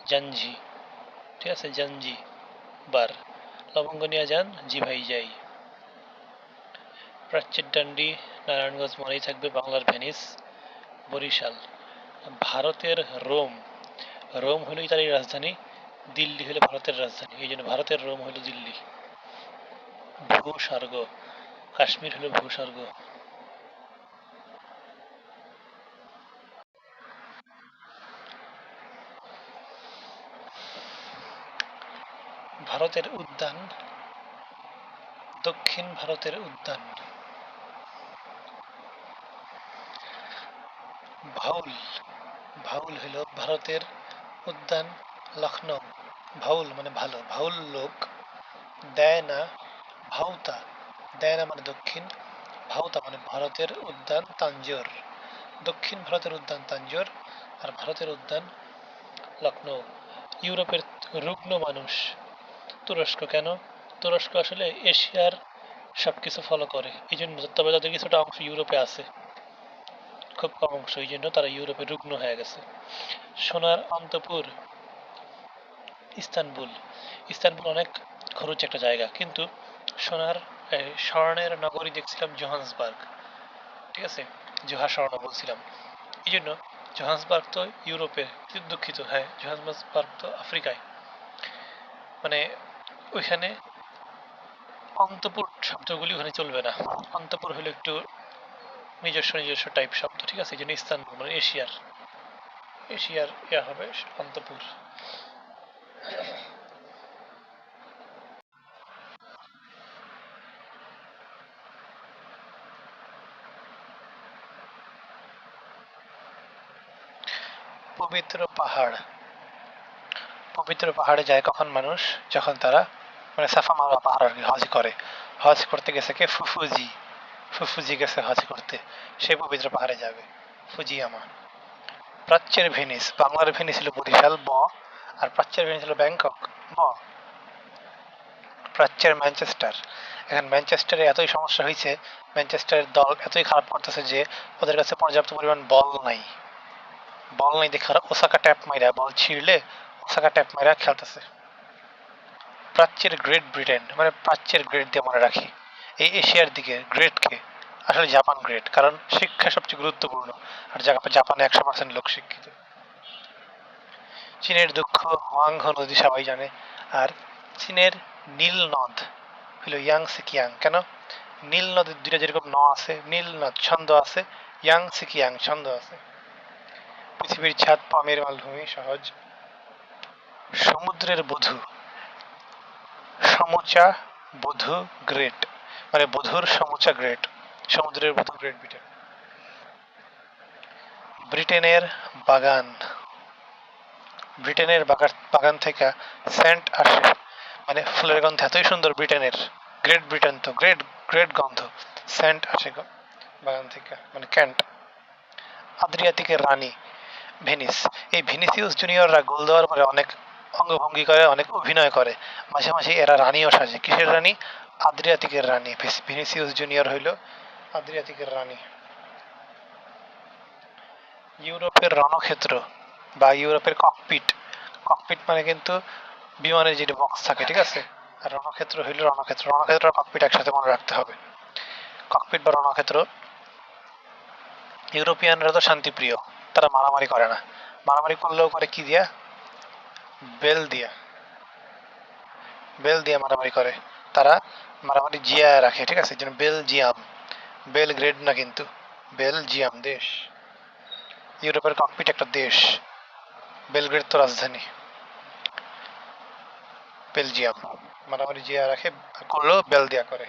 [SPEAKER 2] জাঞ্জি ঠিক আছে জাঞ্জি বার লবঙ্গ নিয়ে যান জি ভাই যাই। প্রাচ্যের ডান্ডি নারায়ণগঞ্জ মনেই থাকবে বাংলার ভেনিস বরিশাল। ভারতের রোম রোম হলো ইতালির রাজধানী দিল্লি হলো ভারতের রাজধানী এই জন্য ভারতের রোম হলো দিল্লি। ভূস্বর্গ কাশ্মীর হলো ভূস্বর্গ। ভারতের উদ্যান দক্ষিণ ভারতের উদ্যান। ভাউল ভাউল হলো ভারতের উদ্যান লখনৌ। ভাউল মানে ভালো ভাউল লোক। দেয় না ভাউতা দেয় না মানে দক্ষিণ ভাউতা মানে ভারতের উদ্যান তাঞ্জোর। দক্ষিণ ভারতের উদ্যান তাঞ্জোর আর ভারতের উদ্যান লখনৌ। ইউরোপের রুগ্ন মানুষ তুরস্ক কেন তুরস্ক আসলে এশিয়ার সবকিছু ফলো করে এই জন্য তবে তাদের কিছুটা অংশ ইউরোপে আছে খুব কম অংশ এই জন্য তারা ইউরোপে রুগ্ন হয়ে গেছে। সোনার অন্তপুর ইস্তানবুল ইস্তানবুল অনেক খরচ একটা জায়গা কিন্তু সোনার স্বর্ণের নগরী দেখছিলাম জোহান্সবার্গ ঠিক আছে জোহা স্বর্ণ বলছিলাম এই জন্য জোহান্সবার্গ তো ইউরোপে দুঃখিত হ্যাঁ জোহান্সবার্গ তো আফ্রিকায় মানে ওইখানে অন্তপুর শব্দগুলি ওখানে চলবে না অন্তপুর হলো একটু নিজস্ব টাইপ শব্দ ঠিক আছে এই জন্য ইস্তানবুল মানে এশিয়ার ইয়া হবে অন্তপুর। পবিত্র পাহাড় পবিত্র পাহাড়ে যায় কখন মানুষ যখন তারা মানে সাফা মারওয়া পাহাড় আর কি হজ করে হজ করতে গেছে কে ফুফুজি গেছে হজ করতে সে পবিত্র পাহাড়ে যাবে ফুজিয়ামা। প্রাচ্যের ভেনিস বাংলার ভেনিস ছিল বরিশাল ব আর প্রাচ্যের ভেনিস ছিল ব্যাংকক ম। প্রাচ্যের ম্যানচেস্টার এখন ম্যানচেস্টারে এতই সমস্যা হয়েছে ম্যানচেস্টারের দল এতই খারাপ করতেছে যে ওদের কাছে পর্যাপ্ত পরিমাণ বল নাই দেখে ওসাকা ট্যাপ মাইরা বল ছিঁড়লে ওসাকা ট্যাপ মাইরা খেলতেছে। প্রাচ্যের গ্রেট ব্রিটেন মানে প্রাচ্যের গ্রেট দিয়ে মনে রাখি এই এশিয়ার দিকে গ্রেটকে আসলে জাপান গ্রেট কারণ শিক্ষা সবচেয়ে গুরুত্বপূর্ণ আর জাপানে 100% লোক শিক্ষিত। চীনের দুঃখ হোয়াংহো নদী সবাই জানে আর চীনের নীল নদ হলো ইয়াংসি কিয়াং কেন নীল নদের দুইটা যেরকম আছে নীল নদ ছন্দ আছে ইয়াংসি কিয়াং ছন্দ আছে। পৃথিবীর ছাদ পামের মালভূমি সহজ। সমুদ্রের বধূ সমুচা বধূ গ্রেট মানে বধূর সমুচা গ্রেট সমুদ্রের বধূ গ্রেট ব্রিটেন। ব্রিটেনের বাগান ব্রিটেনের বাগান থেকে সেন্ট আসে মানে ফুলের গন্ধ এতই সুন্দর ব্রিটেনের গ্রেট ব্রিটেন তো গ্রেট গ্রেট গন্ধ, সেন্ট আসে বাগান থেকে, মানে ক্যান্ট। আদ্রিয়াতিকের রানী ভেনিস। এই ভিনিসিয়াস জুনিয়ররা গোল দেওয়ার পরে অনেক অঙ্গভঙ্গি করে, অনেক অভিনয় করে, মাঝে মাঝে এরা রানীও সাজে। কিসের রানী? আদ্রিয়াতিকের রানী। ভিনিসিয়াস জুনিয়র হইল আদ্রিয়াতিকের রানী। ইউরোপের রণক্ষেত্র বা ইউরোপের ককপিট, ককপিট মানে কিন্তু বিমানের যেটা বক্স থাকে, ঠিক আছে? আর রণক্ষেত্র হইল রণক্ষেত্র, রণক্ষেত্র আর ককপিট একসাথে মনে রাখতে হবে। ককপিট বা রণক্ষেত্র। ইউরোপিয়ানরা তো শান্তিপ্রিয়, তারা মারামারি করে না। মারামারি করলেও করে কি দিয়া? বেল দিয়া। বেল দিয়ে মারামারি করে। তারা মারামারি জিয়ায় রাখে, ঠিক আছে? যেন বেলজিয়াম, বেলগ্রেড না কিন্তু, বেলজিয়াম দেশ। ইউরোপের ককপিট একটা দেশ, বেলগ্রেড তো রাজধানী। বেলজিয়াম মারামারি জিয়া রাখে, করলেও বেল দিয়া করে,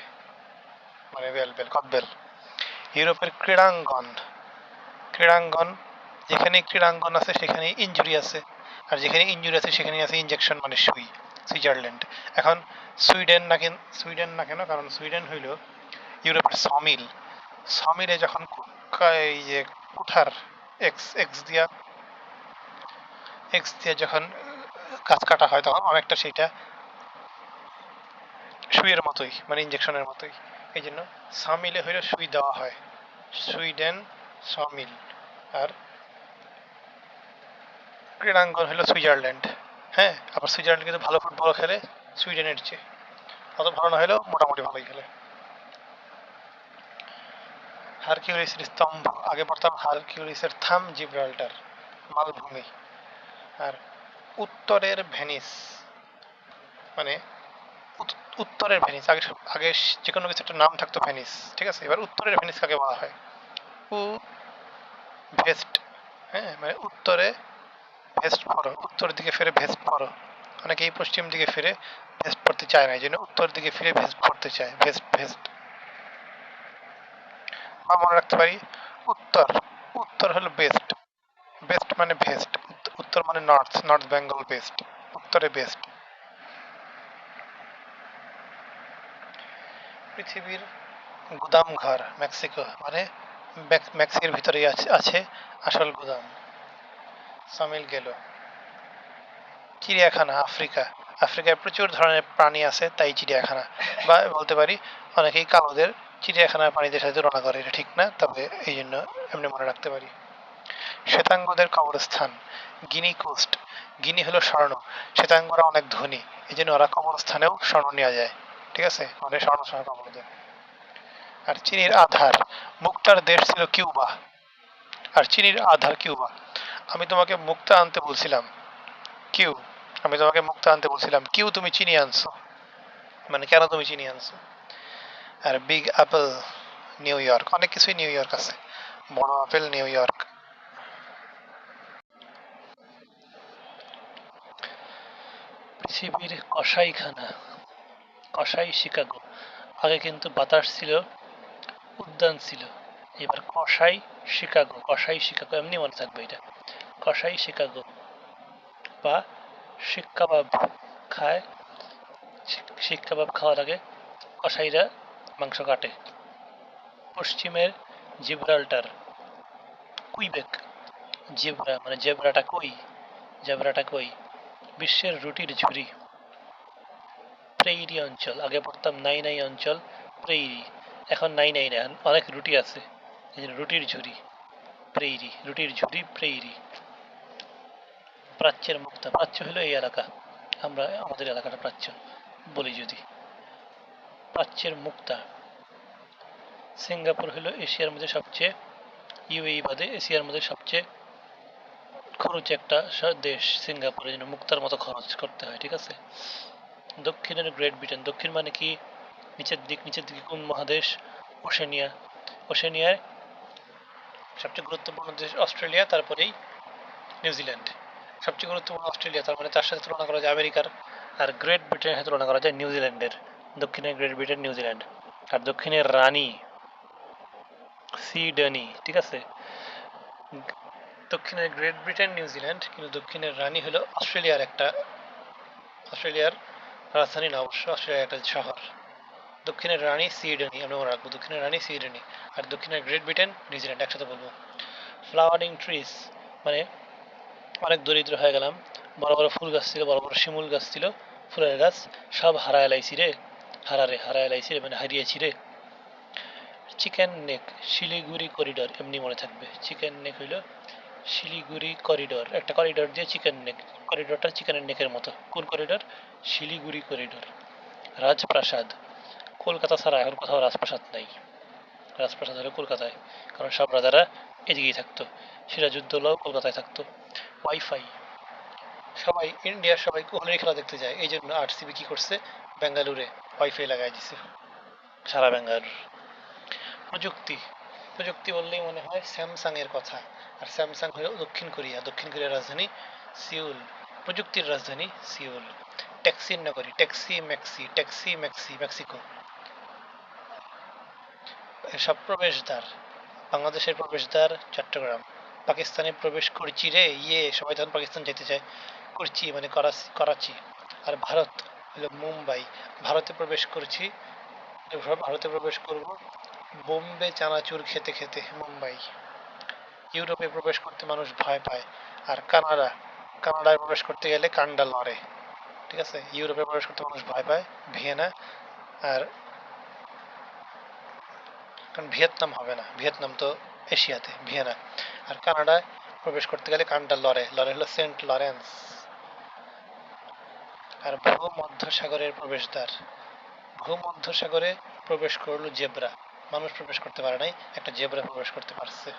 [SPEAKER 2] মানে বেল বেল কত বেল। ইউরোপের ক্রীড়াঙ্গন, ক্রীড়াঙ্গন, যেখানে ক্রীড়াঙ্গন আছে সেখানে ইনজুরি আছে, আর যেখানে ইনজুরি আছে সেখানে আছে ইনজেকশন, মানে সুই। সুইজারল্যান্ড। এখন সুইডেন না কেন, কারণ সুইডেন হইল ইউরোপের সমিল। সমিলে যখন এই যে কুঠার, এক্স এক্স দিয়া যখন গাছ কাটা হয় তখন অনেকটা সেটা সুইয়ের মতোই, মানে ইনজেকশনের মতোই। এই জন্য সমিলে হইলে সুই দেওয়া হয়, সুইডেন সমিল। আর ক্রীড়াঙ্গন হলো সুইজারল্যান্ড। হ্যাঁ, আবার সুইজারল্যান্ড কিন্তু ভালো ফুটবল খেলে সুইডেনের চেয়ে, অত ভালো না হলেও মোটামুটি ভালোই খেলে। হারকিউলিসের স্তম্ভ, আগে পড়তাম হারকিউলিসের থাম জিব্রাল্টার, মালভূমি। আর উত্তরের ভেনিস, মানে উত্তরের ভেনিস। আগে আগে যে কোনো কিছু একটা নাম থাকতো ভেনিস, ঠিক আছে? এবার উত্তরের ভেনিস কাকে বলা হয়? উ ভেস্ট। হ্যাঁ, মানে উত্তরে ভেস্ট পড়ো, উত্তর দিকে ফিরে ভেস্ট পড়ো। অনেকেই পশ্চিম দিকে ফিরে ভেস্ট পড়তে চায় না, এই জন্য উত্তর দিকে ফিরে ভেস্ট পড়তে চায়, ভেস্ট ভেস্ট। বা মনে রাখতে পারি উত্তর, উত্তর হলো বেস্ট, বেস্ট মানে ভেস্ট, উত্তর মানে নর্থ, নর্থ বেঙ্গল বেস্ট, উত্তরে বেস্ট। পৃথিবীর গুদাম ঘর মেক্সিকো, মানে মেক্সির ভিতরে আছে আসল গুদাম। সামিল গেল। চিড়িয়াখানা আফ্রিকা, আফ্রিকায় প্রচুর ধরনের প্রাণী আছে তাই চিড়িয়াখানা। বা বলতে পারি অনেকেই কালোদের চিড়িয়াখানার প্রাণীদের সাথে তুলনা করে, এটা ঠিক না, তবে এই জন্য এমনি মনে রাখতে পারি। শ্বেতাঙ্গদের কবরস্থান গিনি কোস্ট, গিনি হলো স্বর্ণ, শ্বেতাঙ্গরা অনেক ধনী, এই জন্য ওরা কবরস্থানেও স্বর্ণ নেওয়া যায়, ঠিক আছে? মানে স্বর্ণ সহ কবর দেয়। আর চিনির আধার, মুক্তার দেশ ছিল কিউবা, আর চিনির আধার কিউবা। আমি তোমাকে মুক্তা আনতে বলছিলাম, কিউ, আমি তোমাকে মুক্তা আনতে বলছিলাম, কিউ তুমি চিনি আনছো, মানে কেন তুমি চিনি আনছো? আর বিগ অ্যাপল নিউ ইয়র্ক, অনেক কিছুই নিউ ইয়র্ক আছে, বড় আপেল নিউ ইয়র্ক। পৃথিবীর কসাইখানা, কসাই শিকাগো। আগে কিন্তু বাতাস ছিল, উদ্যান ছিল, এবার কসাই শিকাগো, কসাই শিকাগো এমনি মনে থাকবে এটা, কসাই শিকাগো। বা শিক কাবাব খায়, শিক কাবাব খাওয়ার আগে কসাইরা মাংস কাটে। পশ্চিমের জিব্রাল্টার, কুইবেক, জেব্রা মানে জেব্রাটা কই, জেব্রাটা কই। বিশ্বের রুটির ঝুড়ি, প্রেইরি অঞ্চল, আগে পড়তাম নাই নাই অঞ্চল, প্রেইরি, এখন নাই নাই না, অনেক রুটি আছে, এই জন্য রুটির ঝুড়ি, প্রেইরি, রুটির ঝুড়ি প্রেইরি। প্রাচ্যের মুক্তা, প্রাচ্য হলো এই এলাকা, আমরা আমাদের এলাকাটা প্রাচ্য বলি যদি। প্রাচ্যের মুক্তা, সিঙ্গাপুর হলো এশিয়ার মধ্যে সবচেয়ে, ইউএই বাদে এশিয়ার মধ্যে সবচেয়ে খরচ একটা দেশ সিঙ্গাপুরে, যেন মুক্তার মতো খরচ করতে হয়, ঠিক আছে? দক্ষিণের গ্রেট ব্রিটেন, দক্ষিণ মানে কি নিচের দিক, নিচের দিকে কোন মহাদেশ? ওশেনিয়া, ওশেনিয়ায় সবচেয়ে গুরুত্বপূর্ণ দেশ অস্ট্রেলিয়া, তারপরেই নিউজিল্যান্ড। সবচেয়ে গুরুত্বপূর্ণ অস্ট্রেলিয়া, তার মানে তার সাথে তুলনা করা যায় আমেরিকার। আর গ্রেট ব্রিটেনের সাথে তুলনা করা যায় নিউজিল্যান্ডের। দক্ষিণের গ্রেট ব্রিটেন, নিউজিল্যান্ড। আর দক্ষিণের রানী সিডনি, ঠিক আছে? দক্ষিণের গ্রেট ব্রিটেন নিউজিল্যান্ড, কিন্তু দক্ষিণের রানী হলো অস্ট্রেলিয়ার একটা, অস্ট্রেলিয়ার রাজধানী না অবশ্য, অস্ট্রেলিয়ার একটা শহর। দক্ষিণের রানী সুইডেনি, আমরা মনে রাখবো দক্ষিণের রানী সুইডেনি। আর দক্ষিণের গ্রেট ব্রিটেন নিউজিল্যান্ড, একসাথে বলবো। ফ্লাওয়ারিং ট্রিজ মানে অনেক দরিদ্র হয়ে গেলাম, বড় বড় ফুল গাছ ছিল, বড় বড় শিমুল গাছ ছিল, ফুলের গাছ, সব হারায় লাইছি রে, হারায় লাইছি রে মানে হারিয়েছি রে। চিকেন নেক, শিলিগুড়ি করিডোর, এমনি মনে থাকবে। চিকেন নেক হইল শিলিগুড়ি করিডোর, একটা করিডোর দিয়ে চিকেন নেক, করিডোরটা চিকেনের নেকের মতো। কোন করিডোর? শিলিগুড়ি করিডোর। রাজপ্রাসাদ, কলকাতা ছাড়া এখন কোথাও রাজপ্রাসাদ নাই। রাজপ্রাসাদ হলো কলকাতায়, কারণ সব রাজারা এদিকেই থাকতো। সিরাজউদ্দৌলাও কলকাতায় থাকতো। ওয়াইফাই, সবাই ইন্ডিয়ার সবাই কোহলির খেলা দেখতে যায়, এই জন্য আরসিবি কি করছে, বেঙ্গালুরে ওয়াইফাই লাগাই দিছে সারা বেঙ্গালুর। প্রযুক্তি, প্রযুক্তি বললেই মনে হয় স্যামসাং এর কথা। আর স্যামসাং হলো দক্ষিণ কোরিয়া, দক্ষিণ কোরিয়ার রাজধানী সিউল, প্রযুক্তির রাজধানী সিউল। ট্যাক্সির নগরী, ট্যাক্সি ম্যাক্সি মেক্সিকো। সব প্রবেশদ্বার, বাংলাদেশের প্রবেশদ্বার চট্টগ্রাম। পাকিস্তানে প্রবেশ করছি রে, ইয়ে, সবাই তখন পাকিস্তান যেতে চায়, করছি মানে করাচি। আর ভারত হলো মুম্বাই, ভারতে প্রবেশ করছি, ভারতে প্রবেশ করব বোম্বে চানাচুর খেতে খেতে, মুম্বাই। ইউরোপে প্রবেশ করতে মানুষ ভয় পায়। আর কানাডায় প্রবেশ করতে গেলে কান্ডা লড়ে। ঠিক আছে, ইউরোপে প্রবেশ করতে মানুষ ভয় পায়, ভিয়েনা। আর কারণ ভিয়েতনাম হবে না, ভিয়েতনাম তো এশিয়াতে, ভিয়েনা। আর কানাডায় প্রবেশ করতে গেলে কান্ডা লড়ে হলো সেন্ট লরেন্স। আর ভূমধ্যসাগরের প্রবেশদ্বার, ভূমধ্যসাগরে প্রবেশ করলো জেব্রা, মানুষ প্রবেশ করতে পারে নাই, একটা জেব্রা প্রবেশ করতে পারছে।